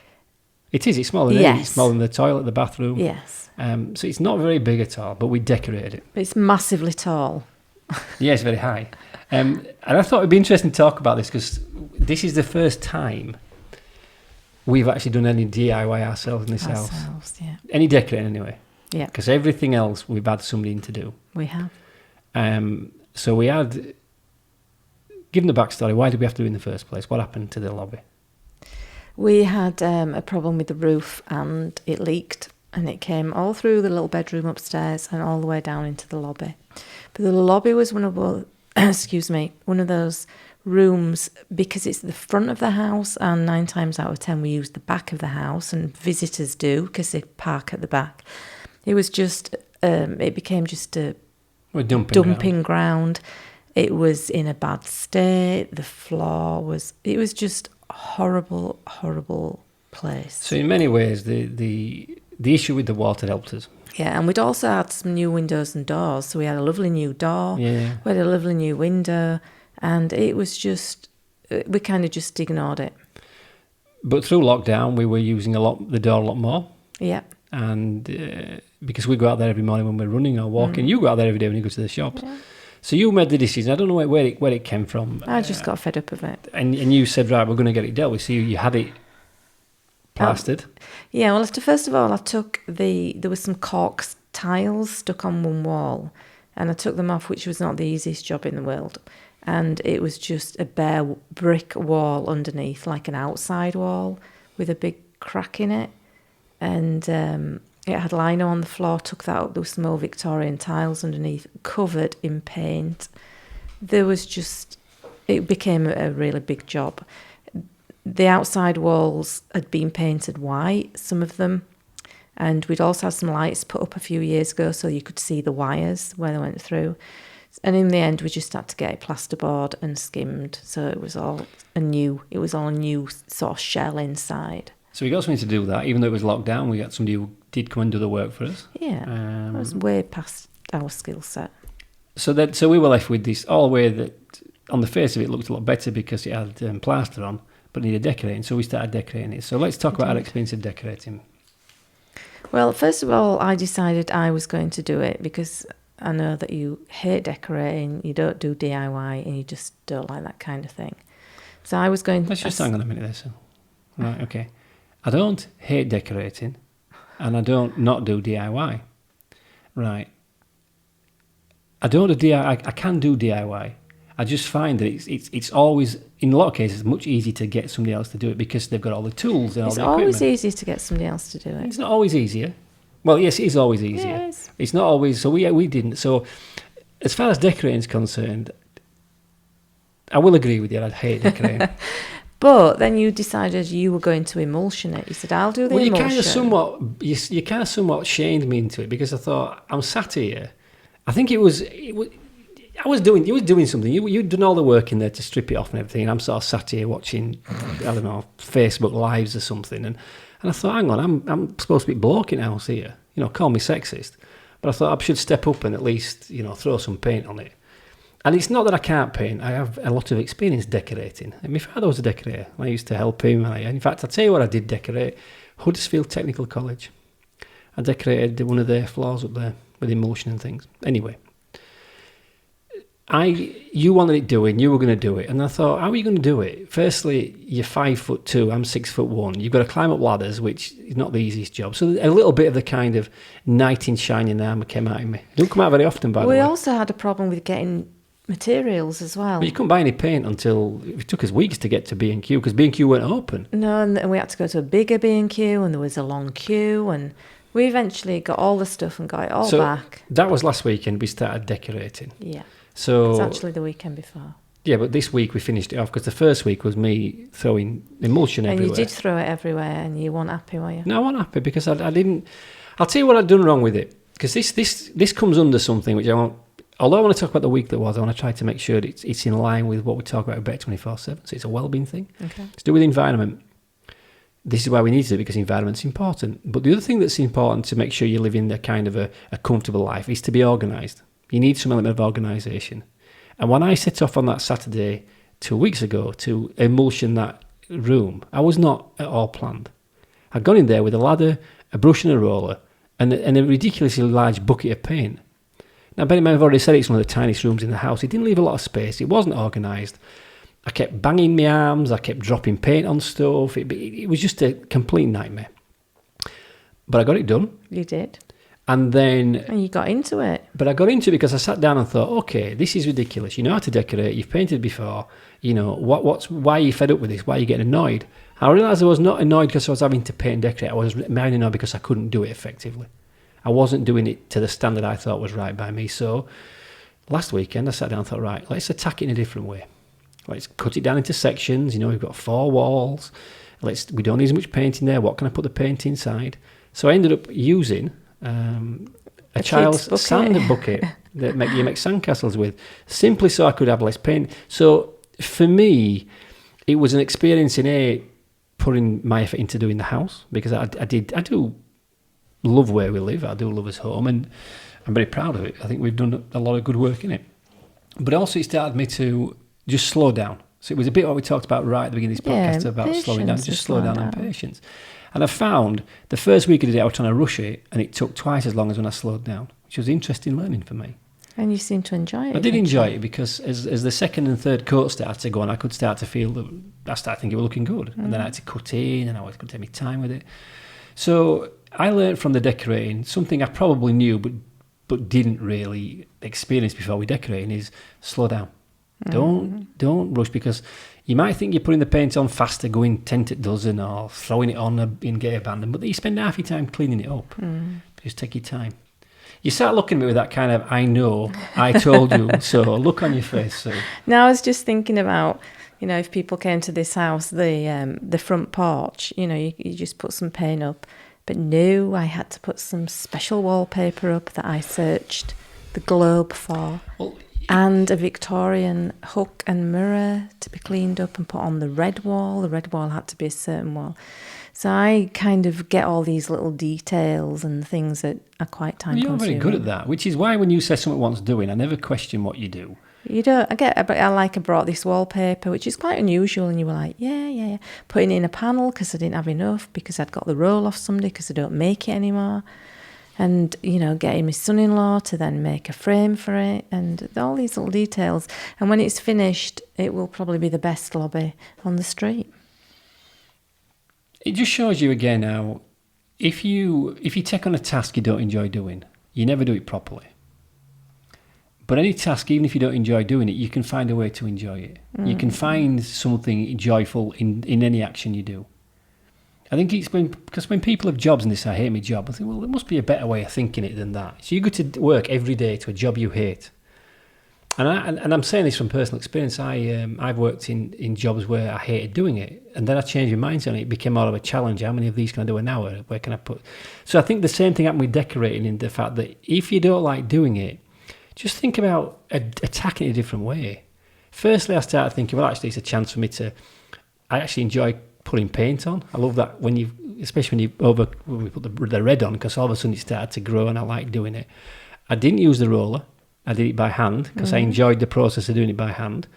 It is. It's smaller than It's smaller than the toilet, the bathroom. Yes. So it's not very big at all, but we decorated it. It's massively tall. Yeah, it's very high. And I thought it'd be interesting to talk about this because this is the first time we've actually done any DIY ourselves in this house. Yeah. Any decorating anyway. Yeah. Because everything else we've had somebody in to do. We have. So we had, given the backstory, why did we have to do it in the first place? What happened to the lobby? We had a problem with the roof and it leaked, and it came all through the little bedroom upstairs and all the way down into the lobby. But the lobby was one of those rooms, because it's the front of the house, and 9 times out of 10 we use the back of the house, and visitors do because they park at the back. It was just, it became just a dumping ground. It was in a bad state. The floor was... It was just a horrible, horrible place. So in many ways, the issue with the water helped us. Yeah, and we'd also had some new windows and doors. So we had a lovely new door. Yeah. We had a lovely new window. And it was just... We kind of just ignored it. But through lockdown, we were using the door a lot more. Yeah. And because we go out there every morning when we're running or walking, you go out there every day when you go to the shops. Yeah. So you made the decision. I don't know where it came from. I just got fed up of it. And you said, right, we're going to get it dealt with. So you had it plastered. Yeah, well, first of all, I took there was some cork tiles stuck on one wall, and I took them off, which was not the easiest job in the world. And it was just a bare brick wall underneath, like an outside wall with a big crack in it. And it had lino on the floor, took that up. There was some old Victorian tiles underneath, covered in paint. It became a really big job. The outside walls had been painted white, some of them. And we'd also had some lights put up a few years ago so you could see the wires where they went through. And in the end, we just had to get it plasterboard and skimmed. So it was all a new sort of shell inside. So we got something to do with that. Even though it was locked down, we got somebody who did come and do the work for us. Yeah, it was way past our skill set. So we were left with this all the way that on the face of it looked a lot better because it had plaster on, but needed decorating. So we started decorating it. So let's talk about our experience of decorating. Well, first of all, I decided I was going to do it because I know that you hate decorating, you don't do DIY, and you just don't like that kind of thing. So I was going... Let's just hang on a minute there, so. Right, okay. I don't hate decorating, and I don't not do DIY. Right. I don't do DIY. I can do DIY. I just find that it's always, in a lot of cases, much easier to get somebody else to do it because they've got all the tools and all the equipment. It's always easier to get somebody else to do it. It's not always easier. Well, yes, it is always easier. Yeah, it is. It's not always. So we didn't. So as far as decorating is concerned, I will agree with you. I'd hate decorating. But then you decided you were going to emulsion it. You said, "I'll do the emulsion." You kind of somewhat shamed me into it because I thought I'm sat here. I think you was doing something. You'd done all the work in there to strip it off and everything. And I'm sort of sat here watching, I don't know, Facebook Lives or something. And I thought, hang on, I'm supposed to be bloke in the house here. You know, call me sexist. But I thought I should step up and at least, you know, throw some paint on it. And it's not that I can't paint. I have a lot of experience decorating. And my father was a decorator. I used to help him. In fact, I'll tell you what I did decorate. Huddersfield Technical College. I decorated one of their floors up there with emulsion and things. Anyway, you wanted it doing, you were going to do it. And I thought, how are you going to do it? Firstly, you're 5'2", I'm 6'1". You've got to climb up ladders, which is not the easiest job. So a little bit of the kind of knight in shining armour came out of me. It don't come out very often, by the way. We also had a problem with getting materials as well. But you couldn't buy any paint until it took us weeks to get to B&Q because B&Q weren't open. No, and we had to go to a bigger B&Q and there was a long queue and we eventually got all the stuff and got it all back. That was last weekend we started decorating. Yeah. So it's actually the weekend before. Yeah, but this week we finished it off because the first week was me throwing emulsion everywhere. And you did throw it everywhere and you weren't happy, were you? No, I wasn't happy because I didn't... I'll tell you what I'd done wrong with it because this comes under something which I won't... Although I want to talk about the week that was, I want to try to make sure that it's in line with what we talk about Better 24/7. So it's a wellbeing thing. Okay. It's to do with the environment. This is why we need to, because environment's important. But the other thing that's important to make sure you live in a kind of a comfortable life is to be organised. You need some element of organisation. And when I set off on that Saturday 2 weeks ago to emulsion that room, I was not at all planned. I'd gone in there with a ladder, a brush and a roller, and a ridiculously large bucket of paint. Now, Ben, I've already said it's one of the tiniest rooms in the house. It didn't leave a lot of space. It wasn't organised. I kept banging my arms. I kept dropping paint on stuff. It was just a complete nightmare. But I got it done. You did. And you got into it. But I got into it because I sat down and thought, okay, this is ridiculous. You know how to decorate. You've painted before. You know, why are you fed up with this? Why are you getting annoyed? I realised I was not annoyed because I was having to paint and decorate. I was mainly annoyed because I couldn't do it effectively. I wasn't doing it to the standard I thought was right by me. So last weekend I sat down and thought, right, let's attack it in a different way. Let's cut it down into sections. You know, we've got 4 walls. We don't need as much paint in there. What can I put the paint inside? So I ended up using a child's kid's bucket. sand bucket that you make sandcastles with, simply so I could have less pain. So for me, it was an experience in putting my effort into doing the house, because I do love where we live. I do love us home, and I'm very proud of it. I think we've done a lot of good work in it. But also it started me to just slow down. So it was a bit what we talked about right at the beginning of this podcast about slowing down, just slow down and patience. And I found the first week I did it, I was trying to rush it, and it took twice as long as when I slowed down, which was interesting learning for me. And you seem to enjoy it. I did enjoy it, because as the second and third coat started to go on, I could start to feel that I started thinking it was looking good. And then I had to cut in, and I could take my time with it. So I learned from the decorating something I probably knew but didn't really experience before we decorating is slow down. Don't rush, because you might think you're putting the paint on faster, going 10 to a dozen, or throwing it on in get abandoned, but you spend half your time cleaning it up. Just take your time. You start looking at me with that kind of, I know, I told you, so look on your face. So. Now, I was just thinking about, if people came to this house, the front porch, you just put some paint up. But no, I had to put some special wallpaper up that I searched the globe for. And a Victorian hook and mirror to be cleaned up and put on the red wall. The red wall had to be a certain wall. So I kind of get all these little details and things that are quite time-consuming. You're very good at that, which is why when you say something wants doing, I never question what you do. You don't. I brought this wallpaper, which is quite unusual, and you were like, yeah. Putting it in a panel because I didn't have enough, because I'd got the roll off somebody because I don't make it anymore. And, getting my son-in-law to then make a frame for it, and all these little details. And when it's finished, it will probably be the best lobby on the street. It just shows you again how if you take on a task you don't enjoy doing, you never do it properly. But any task, even if you don't enjoy doing it, you can find a way to enjoy it. You can find something joyful in any action you do. I think it's because when people have jobs and they say, I hate my job, I think, well, there must be a better way of thinking it than that. So you go to work every day to a job you hate. And I'm saying this from personal experience. I've worked in jobs where I hated doing it, and then I changed my mindset and it became more of a challenge. How many of these can I do an hour? Where can I put? So I think the same thing happened with decorating, in the fact that if you don't like doing it, just think about attacking it a different way. Firstly, I started thinking, well, actually, it's a chance for me I actually enjoy putting paint on. I love that especially when we put the red on, because all of a sudden it started to grow and I like doing it. I didn't use the roller. I did it by hand because I enjoyed the process of doing it by hand.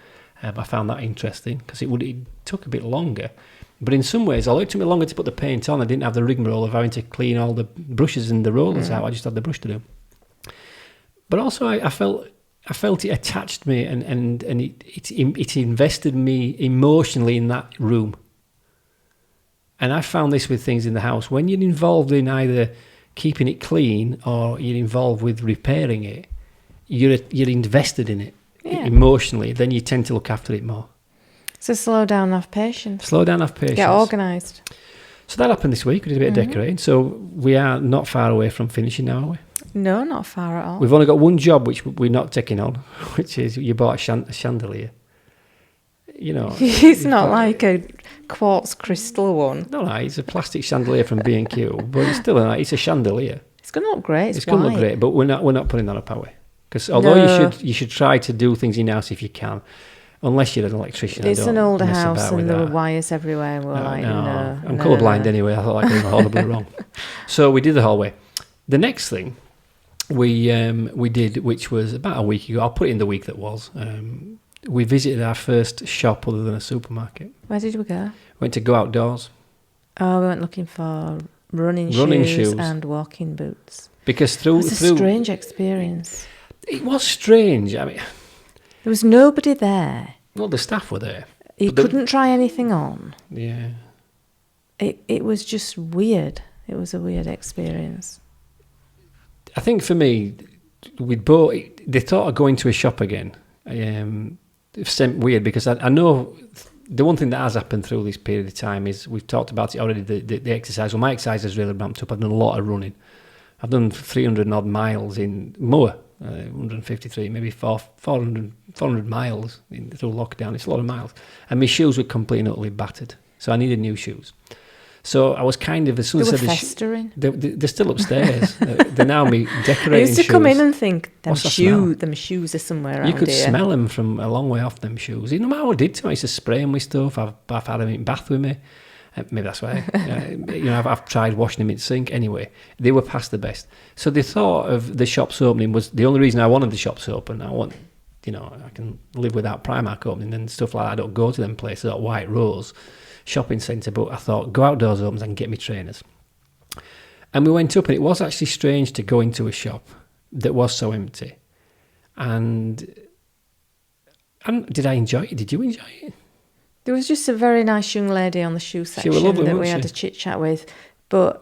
I found that interesting because it took a bit longer. But in some ways, although it took me longer to put the paint on, I didn't have the rigmarole of having to clean all the brushes and the rollers out. I just had the brush to do. But also, I felt it attached me and it invested me emotionally in that room. And I found this with things in the house. When you're involved in either keeping it clean or you're involved with repairing it, you're invested in it emotionally. Then you tend to look after it more. So slow down, have patience. Get organised. So that happened this week. We did a bit of decorating. So we are not far away from finishing now, are we? No, not far at all. We've only got one job which we're not taking on, which is you bought a chandelier. It's not like a quartz crystal one. No, it's a plastic chandelier from B&Q, but it's still it's a chandelier. It's going to look great. It's going to look great, but we're not putting that up, are we? Because although you should try to do things in house if you can, unless you're an electrician. It's an older house and there were wires everywhere. And we're no. I'm colourblind anyway. I thought I got it horribly wrong. So we did the hallway. The next thing we did, which was about a week ago, I'll put it in the week that was. We visited our first shop other than a supermarket. Where did we go? Went to Go Outdoors. Oh, we went looking for running shoes and walking boots. Because it was a strange experience. It was strange. I mean, there was nobody there. Well, the staff were there. You couldn't try anything on. Yeah. It was just weird. It was a weird experience. I think for me, the thought of going to a shop again, it's weird because I know the one thing that has happened through this period of time is we've talked about it already, the exercise. Well, my exercise has really ramped up. I've done a lot of running. I've done 300 odd miles in more, 153, maybe 400 miles through lockdown. It's a lot of miles. And my shoes were completely and utterly battered. So I needed new shoes. So I was kind of, as soon They as were I said festering. they're still upstairs. They're now me decorating I used to shoes. come in and think, them What's that smell? shoes are somewhere around You could here. smell them from a long way off, them shoes. You know what I did to them? I used to spray them with stuff. I've had them in bath with me. Maybe that's why. I've tried washing them in the sink. Anyway, they were past the best. So the thought of the shops opening was the only reason I wanted the shops open. I can live without Primark opening and stuff like that. I don't go to them places at White Rose shopping centre, but I thought, go outdoors opens, I can get me trainers. And we went up, and it was actually strange to go into a shop that was so empty. And did I enjoy it? Did you enjoy it? There was just a very nice young lady on the shoe section lovely, that we wasn't had she? a chit chat with. But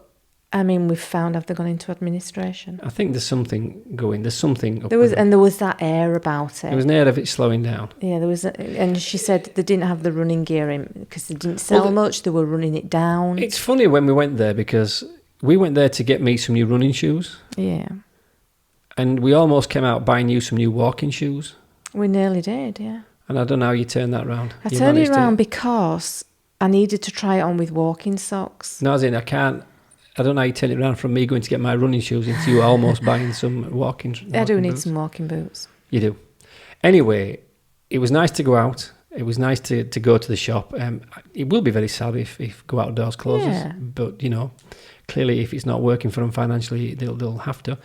I mean, we've found, have they gone into administration? I think there's something going. There's something. There was that air about it. There was an air of it slowing down. Yeah, there was, and she said they didn't have the running gear in because they didn't sell much. They were running it down. It's funny when we went there because we went there to get me some new running shoes. Yeah, and we almost came out buying you some new walking shoes. We nearly did. Yeah. And I don't know how you turned that round. I turned it around because I needed to try it on with walking socks. No, as in I don't know how you turned it around from me going to get my running shoes into you almost buying some walking I do need boots. some walking boots. You do. Anyway, it was nice to go out. It was nice to go to the shop. It will be very sad if Go Outdoors closes. Yeah. But, clearly if it's not working for them financially, they'll have to.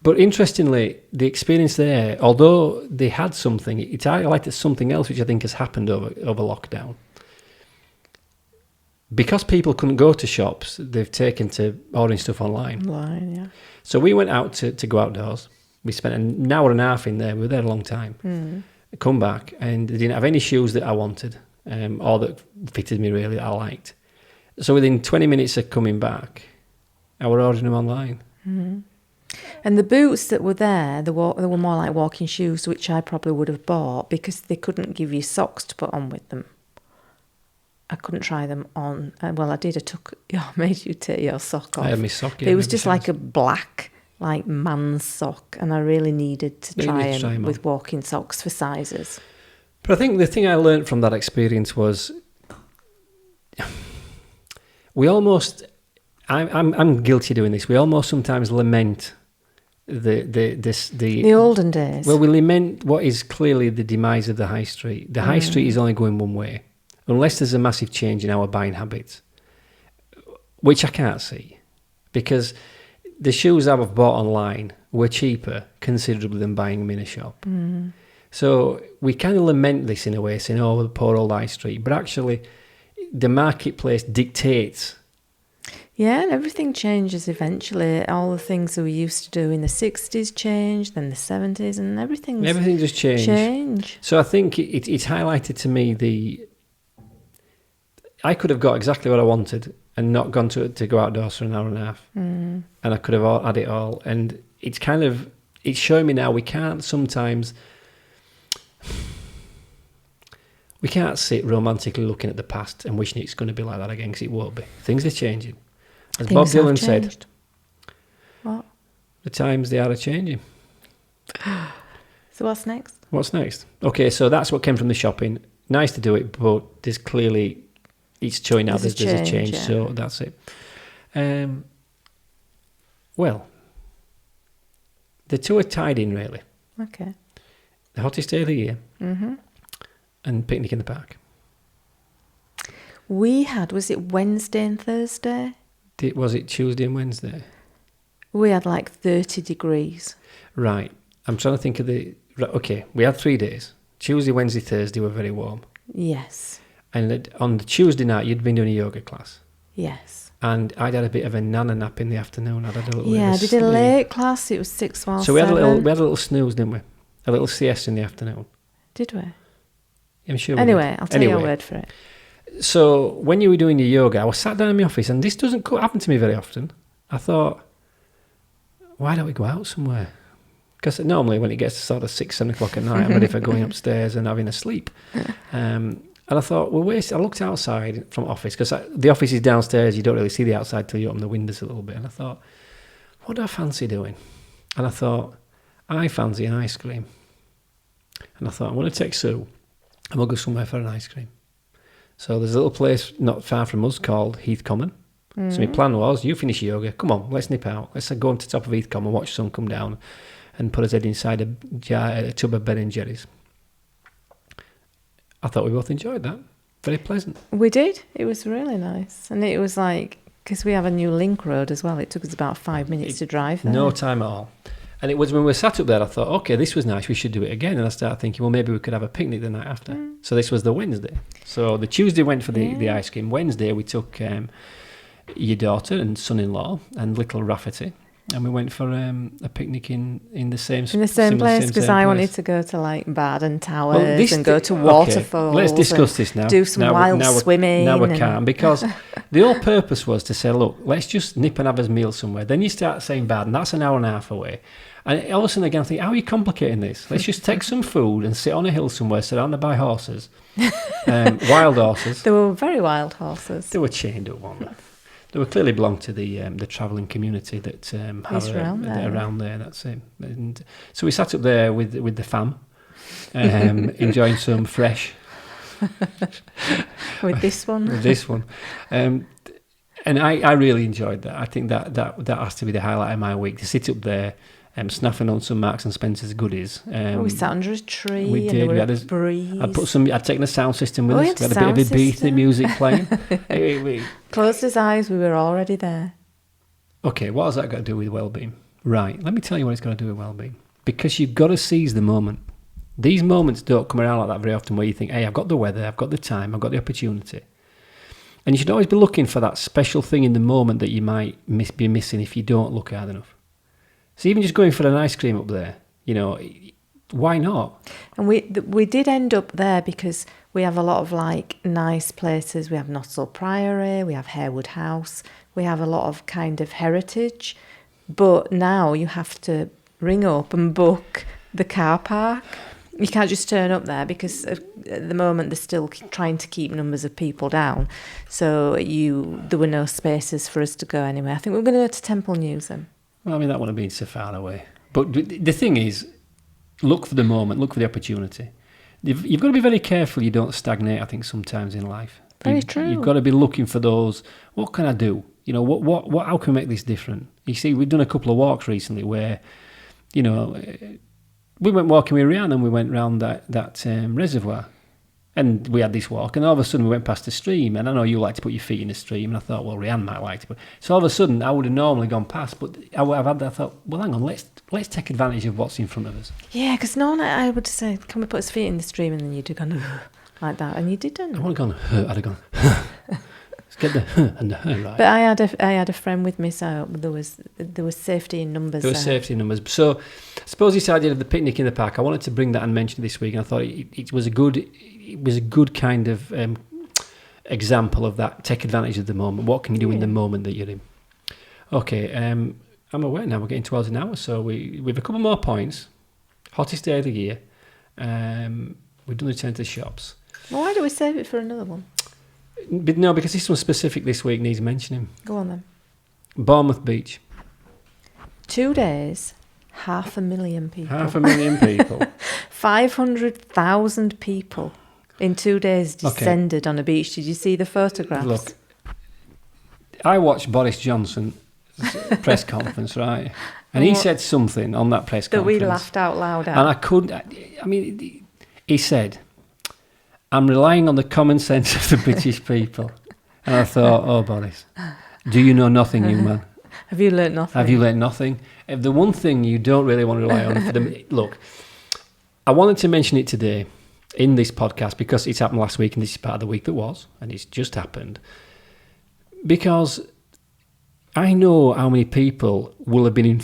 But interestingly, the experience there, although they had something, it's highlighted something else which I think has happened over lockdown. Because people couldn't go to shops, they've taken to ordering stuff online. Yeah. So we went out to Go Outdoors. We spent an hour and a half in there. We were there a long time. Mm. Come back, and they didn't have any shoes that I wanted or that fitted me really, that I liked. So within 20 minutes of coming back, I were ordering them online. Mm. And the boots that were there, they were more like walking shoes, which I probably would have bought because they couldn't give you socks to put on with them. I couldn't try them on. Well, I did. I made you take your sock off. I had my sock. But it was just like a black, like man's sock, and I really needed to try them with walking socks for sizes. But I think the thing I learned from that experience was we almost. I'm guilty of doing this. We almost sometimes lament the olden days. Well, we lament what is clearly the demise of the high street. The high street is only going one way, unless there's a massive change in our buying habits, which I can't see, because the shoes I've bought online were cheaper considerably than buying them in a shop. Mm. So we kind of lament this in a way, saying, "Oh, the poor old high street," but actually, the marketplace dictates. Yeah, and everything changes eventually. All the things that we used to do in the 60s changed, then the 70s, and everything just changed. So I think it's highlighted to me I could have got exactly what I wanted and not gone to Go Outdoors for an hour and a half. Mm. And I could have had it all. And it's showing me now we can't sometimes... We can't sit romantically looking at the past and wishing it's going to be like that again, because it won't be. Things are changing. As Bob Dylan said, what? The times they are a-changing. So what's next? What's next? Okay, so that's what came from the shopping. Nice to do it, but there's clearly, it's showing out there's a change, yeah. So that's it. Well, the two are tied in, really. Okay. The hottest day of the year. Mm-hmm. And picnic in the park. We had, was it Wednesday and Thursday? Was it Tuesday and Wednesday? We had like 30 degrees. Right. I'm trying to think of okay, we had 3 days. Tuesday, Wednesday, Thursday were very warm. Yes. And on the Tuesday night, you'd been doing a yoga class. Yes. And I'd had a bit of a nana nap in the afternoon. I did a late class. It was 6 while 7. So we had a little snooze, didn't we? A little siesta in the afternoon. Did we? I'm sure. Anyway, I'll take your word for it. So when you were doing your yoga, I was sat down in my office, and this doesn't happen to me very often. I thought, why don't we go out somewhere? Because normally when it gets to sort of 6, 7 o'clock at night, I'm ready for going upstairs and having a sleep. And I thought, I looked outside from office, because the office is downstairs. You don't really see the outside till you open the windows a little bit. And I thought, what do I fancy doing? And I thought, I fancy an ice cream. And I thought, I'm going to take Sue and we'll go somewhere for an ice cream. So there's a little place not far from us called Heath Common. So my plan was, you finish yoga, come on, let's nip out. Let's go on to the top of Heath Common, watch the sun come down, and put us head inside a tub of Ben and Jerry's. I thought we both enjoyed that. Very pleasant. We did. It was really nice. And it was like, because we have a new link road as well, it took us about 5 minutes to drive there. No time at all. And it was when we were sat up there, I thought, okay, this was nice, we should do it again. And I started thinking, well, maybe we could have a picnic the night after. So this was the Wednesday. So the Tuesday went for the ice cream. Wednesday we took your daughter and son-in-law and little Rafferty, and we went for a picnic in the same place, because I wanted to go to like Baden Towers and go to waterfalls. Let's discuss this now. Do some wild swimming. Now we can't, because the whole purpose was to say, look, let's just nip and have a meal somewhere. Then you start saying Baden, that's an hour and a half away. And all of a sudden again I think, how are you complicating this? Let's just take some food and sit on a hill somewhere surrounded by horses. Wild horses. They were very wild horses. They were chained up, weren't they? They were clearly belong to the travelling community that around there. That's it. And so we sat up there with the fam, enjoying some fresh. with this one. With this one, and I really enjoyed that. I think that has to be the highlight of my week, to sit up there. Snaffing on some Marks and Spencer's goodies. We sat under a tree. We did. We had a breeze. I'd taken a sound system with us. We had a bit of Ibiza music playing. Closed his eyes. We were already there. Okay, what has that got to do with well-being? Right. Let me tell you what it's got to do with well-being. Because you've got to seize the moment. These moments don't come around like that very often, where you think, hey, I've got the weather, I've got the time, I've got the opportunity. And you should always be looking for that special thing in the moment that you might be missing if you don't look hard enough. So even just going for an ice cream up there, why not? And we did end up there because we have a lot of like nice places. We have Nottsall Priory, we have Harewood House, we have a lot of kind of heritage. But now you have to ring up and book the car park. You can't just turn up there, because at the moment they're still trying to keep numbers of people down. So there were no spaces for us to go anywhere. I think we're going to go to Temple Newsham. Well, I mean, that wouldn't have been so far away. But the thing is, look for the moment, look for the opportunity. You've got to be very careful you don't stagnate, I think, sometimes in life. Very true. You've got to be looking for those, what can I do? How can we make this different? You see, we've done a couple of walks recently where, we went walking with Rihanna and we went round that reservoir. And we had this walk, and all of a sudden we went past the stream, and I know you like to put your feet in the stream, and I thought, well, Rianne might like to. So all of a sudden, I would have normally gone past, but I've had that. I thought, well, hang on, let's take advantage of what's in front of us. Yeah, because normally I would say, can we put his feet in the stream, and then you'd have gone like that, and you didn't. I would have gone. I'd have gone. Let's get the and the right. But I had a friend with me, so there was safety in numbers. There was safety in numbers. So I suppose this idea of the picnic in the park, I wanted to bring that and mention this week, and I thought it was a good kind of example of that. Take advantage of the moment. What can you do in the moment that you're in? Okay, I'm aware now we're getting towards an hour, so we've a couple more points. Hottest day of the year. We've done the return to the shops. Well, why do we save it for another one? But no, because this one specific this week needs mentioning. Go on then. Bournemouth Beach. 2 days, 500,000 people. 500,000 people. 500,000 people in 2 days descended on a beach. Did you see the photographs? Look, I watched Boris Johnson's press conference, right? And he said something on that press conference. That we laughed out loud at. And he said, I'm relying on the common sense of the British people. And I thought, oh, Boris, do you know nothing, young man? Have you learnt nothing? Have you learnt nothing? If the one thing you don't really want to rely on for them, look, I wanted to mention it today in this podcast because it's happened last week and this is part of the week that was, and it's just happened. Because I know how many people will have been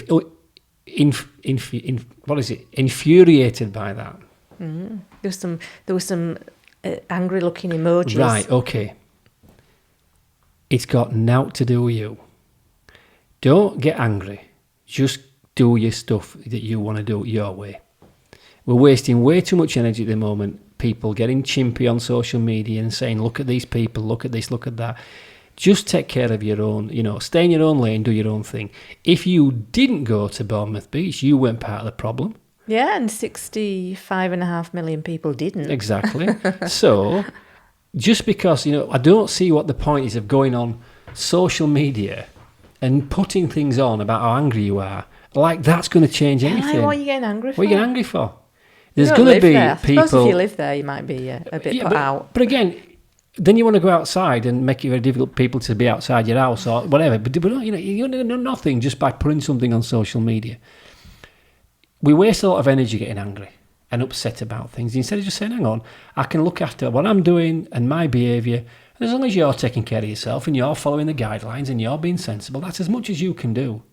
infuriated by that. Mm. There was some angry-looking emojis. Right, okay. It's got naught to do with you. Don't get angry. Just do your stuff that you want to do your way. We're wasting way too much energy at the moment. People getting chimpy on social media and saying, look at these people, look at this, look at that. Just take care of your own, stay in your own lane, do your own thing. If you didn't go to Bournemouth Beach, you weren't part of the problem. Yeah, and 65.5 million people didn't. Exactly. So just because, I don't see what the point is of going on social media and putting things on about how angry you are. Like, that's going to change anything. What are you getting angry for? What are you getting angry for? There's You going to be there. people... I suppose if you live there, you might be a bit put out. But again, then you want to go outside and make it very difficult for people to be outside your house or whatever. But you're going to do nothing just by putting something on social media. We waste a lot of energy getting angry and upset about things. Instead of just saying, hang on, I can look after what I'm doing and my behaviour. And as long as you're taking care of yourself and you're following the guidelines and you're being sensible, that's as much as you can do.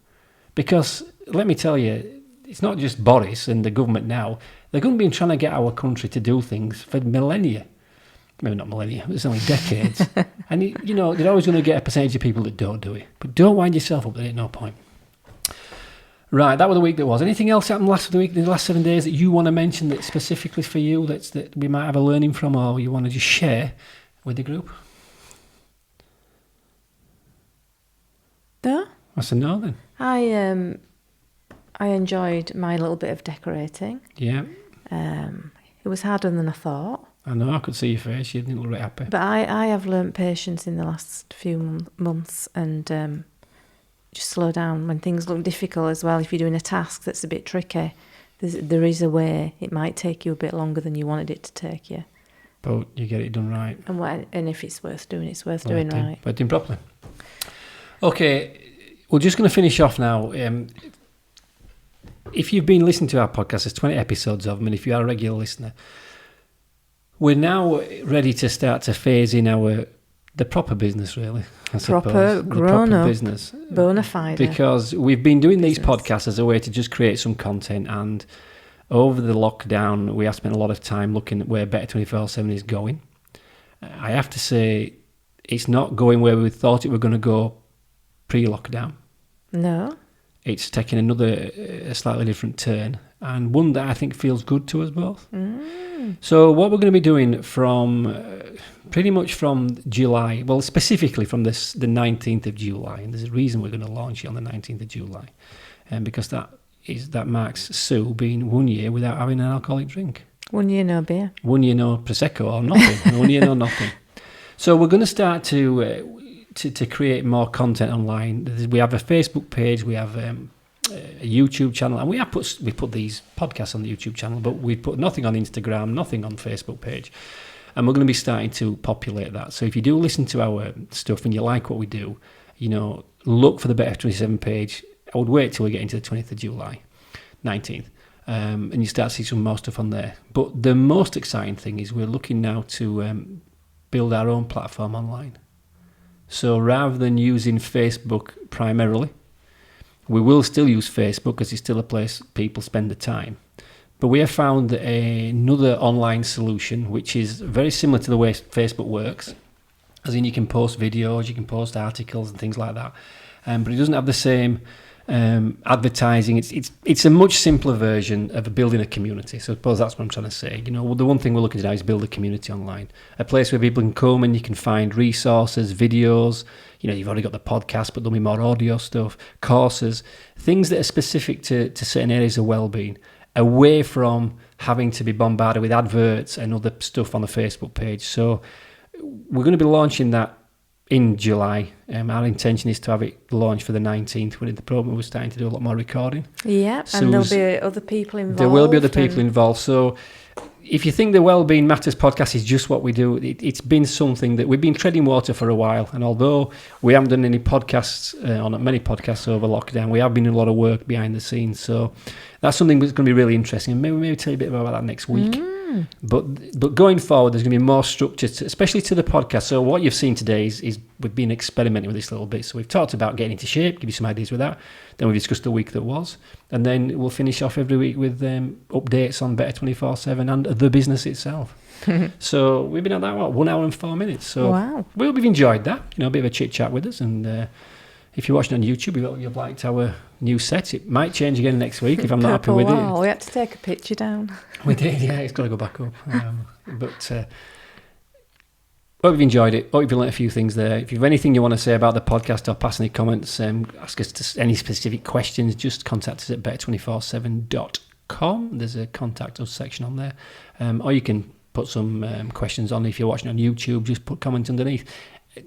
Because, let me tell you, it's not just Boris and the government now. They're going to be trying to get our country to do things for millennia. Maybe not millennia, it's only decades. And, they're always going to get a percentage of people that don't do it. But don't wind yourself up, there ain't no point. Right, that was the week that was. Anything else happened last week, in the last 7 days that you want to mention that specifically for you, that we might have a learning from, or you want to just share with the group? No. I said no then. I enjoyed my little bit of decorating. Yeah. It was harder than I thought. I know, I could see your face, you didn't look very happy. But I have learnt patience in the last few months and just slow down when things look difficult as well. If you're doing a task that's a bit tricky, there is a way. It might take you a bit longer than you wanted it to take you. But you get it done right. And if it's worth doing, it's worth doing right. But doing properly. Okay, we're just going to finish off now. If you've been listening to our podcast, there's 20 episodes of them, and if you are a regular listener, we're now ready to start to phase in the proper business, really. I suppose. Grown-up business. Bona fide. Because we've been doing business. These podcasts as a way to just create some content, and over the lockdown, we have spent a lot of time looking at where Better 24/7 is going. I have to say, it's not going where we thought it were going to go pre-lockdown. No. It's taken a slightly different turn, and one that I think feels good to us both. So what we're going to be doing from pretty much from July, well, specifically from the 19th of July, and there's a reason we're going to launch it on the 19th of July, because that marks Sue being 1 year without having an alcoholic drink. 1 year no beer. 1 year no Prosecco or nothing. 1 year no nothing. So we're going to start to create more content online. We have a Facebook page, we have a YouTube channel, and we put these podcasts on the YouTube channel, but we put nothing on Instagram, nothing on Facebook page, and we're going to be starting to populate that. So if you do listen to our stuff and you like what we do, look for the Better 27 page. I would wait till we get into the 20th of July, 19th, and you start to see some more stuff on there. But the most exciting thing is we're looking now to build our own platform online. So rather than using Facebook primarily, we will still use Facebook because it's still a place people spend the time. But we have found another online solution which is very similar to the way Facebook works. As in, you can post videos, you can post articles and things like that. But it doesn't have the same advertising. It's a much simpler version of building a community. So I suppose that's what I'm trying to say. The one thing we're looking to do is build a community online, a place where people can come and you can find resources, videos. You've already got the podcast, but there'll be more audio stuff, courses, things that are specific to certain areas of well-being, away from having to be bombarded with adverts and other stuff on the Facebook page. So we're going to be launching that in July. Our intention is to have it launched for the 19th. We're in the program, we're starting to do a lot more recording. Yeah, and there'll be other people involved. There will be other people involved. So if you think the Wellbeing Matters podcast is just what we do, it's been something that we've been treading water for a while. And although we haven't done any podcasts, on many podcasts over lockdown, we have been doing a lot of work behind the scenes. So that's something that's going to be really interesting. And maybe tell you a bit about that next week. But going forward, there's going to be more structure, especially to the podcast. So what you've seen today is we've been experimenting with this a little bit. So we've talked about getting into shape, give you some ideas with that. Then we discussed the week that was. And then we'll finish off every week with updates on Better 24/7 and the business itself. So we've been at that, 1 hour and 4 minutes. So wow. We hope you've enjoyed that, a bit of a chit-chat with us. And if you're watching on YouTube, we hope you've liked our new set. It might change again next week if I'm not happy with it. We had to take a picture down. We did, yeah. It's got to go back up. But hope you've enjoyed it. Hope you've learned a few things there. If you've anything you want to say about the podcast or pass any comments, ask us any specific questions, just contact us at better247.com. There's a contact us section on there. Or you can put some questions on. If you're watching on YouTube, just put comments underneath.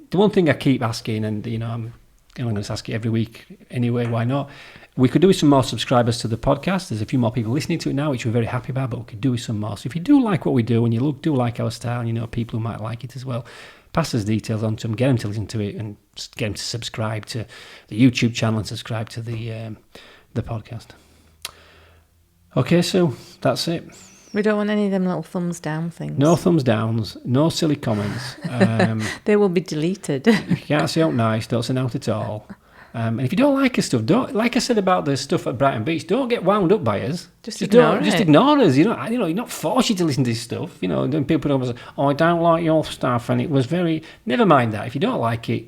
The one thing I keep asking, and I'm going to ask it every week anyway, why not? We could do with some more subscribers to the podcast. There's a few more people listening to it now, which we're very happy about, but we could do with some more. So if you do like what we do and you do like our style, people who might like it as well, pass us details on to them, get them to listen to it, and get them to subscribe to the YouTube channel and subscribe to the podcast. Okay, so that's it. We don't want any of them little thumbs down things. No thumbs downs, no silly comments. They will be deleted. If you can't say out nice, don't say out at all. And if you don't like us stuff, don't, like I said about the stuff at Brighton Beach, don't get wound up by us. Just ignore it. Just ignore us. You're not forced you to listen to this stuff. Then people put up and say, "Oh, I don't like your stuff," and it was very. Never mind that. If you don't like it,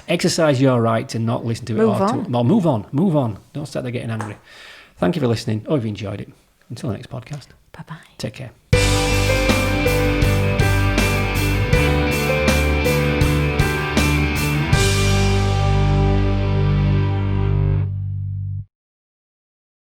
exercise your right to not listen to it. Move on. Don't start there getting angry. Thank you for listening. Hope you enjoyed it. Until the next podcast. Bye-bye. Take care.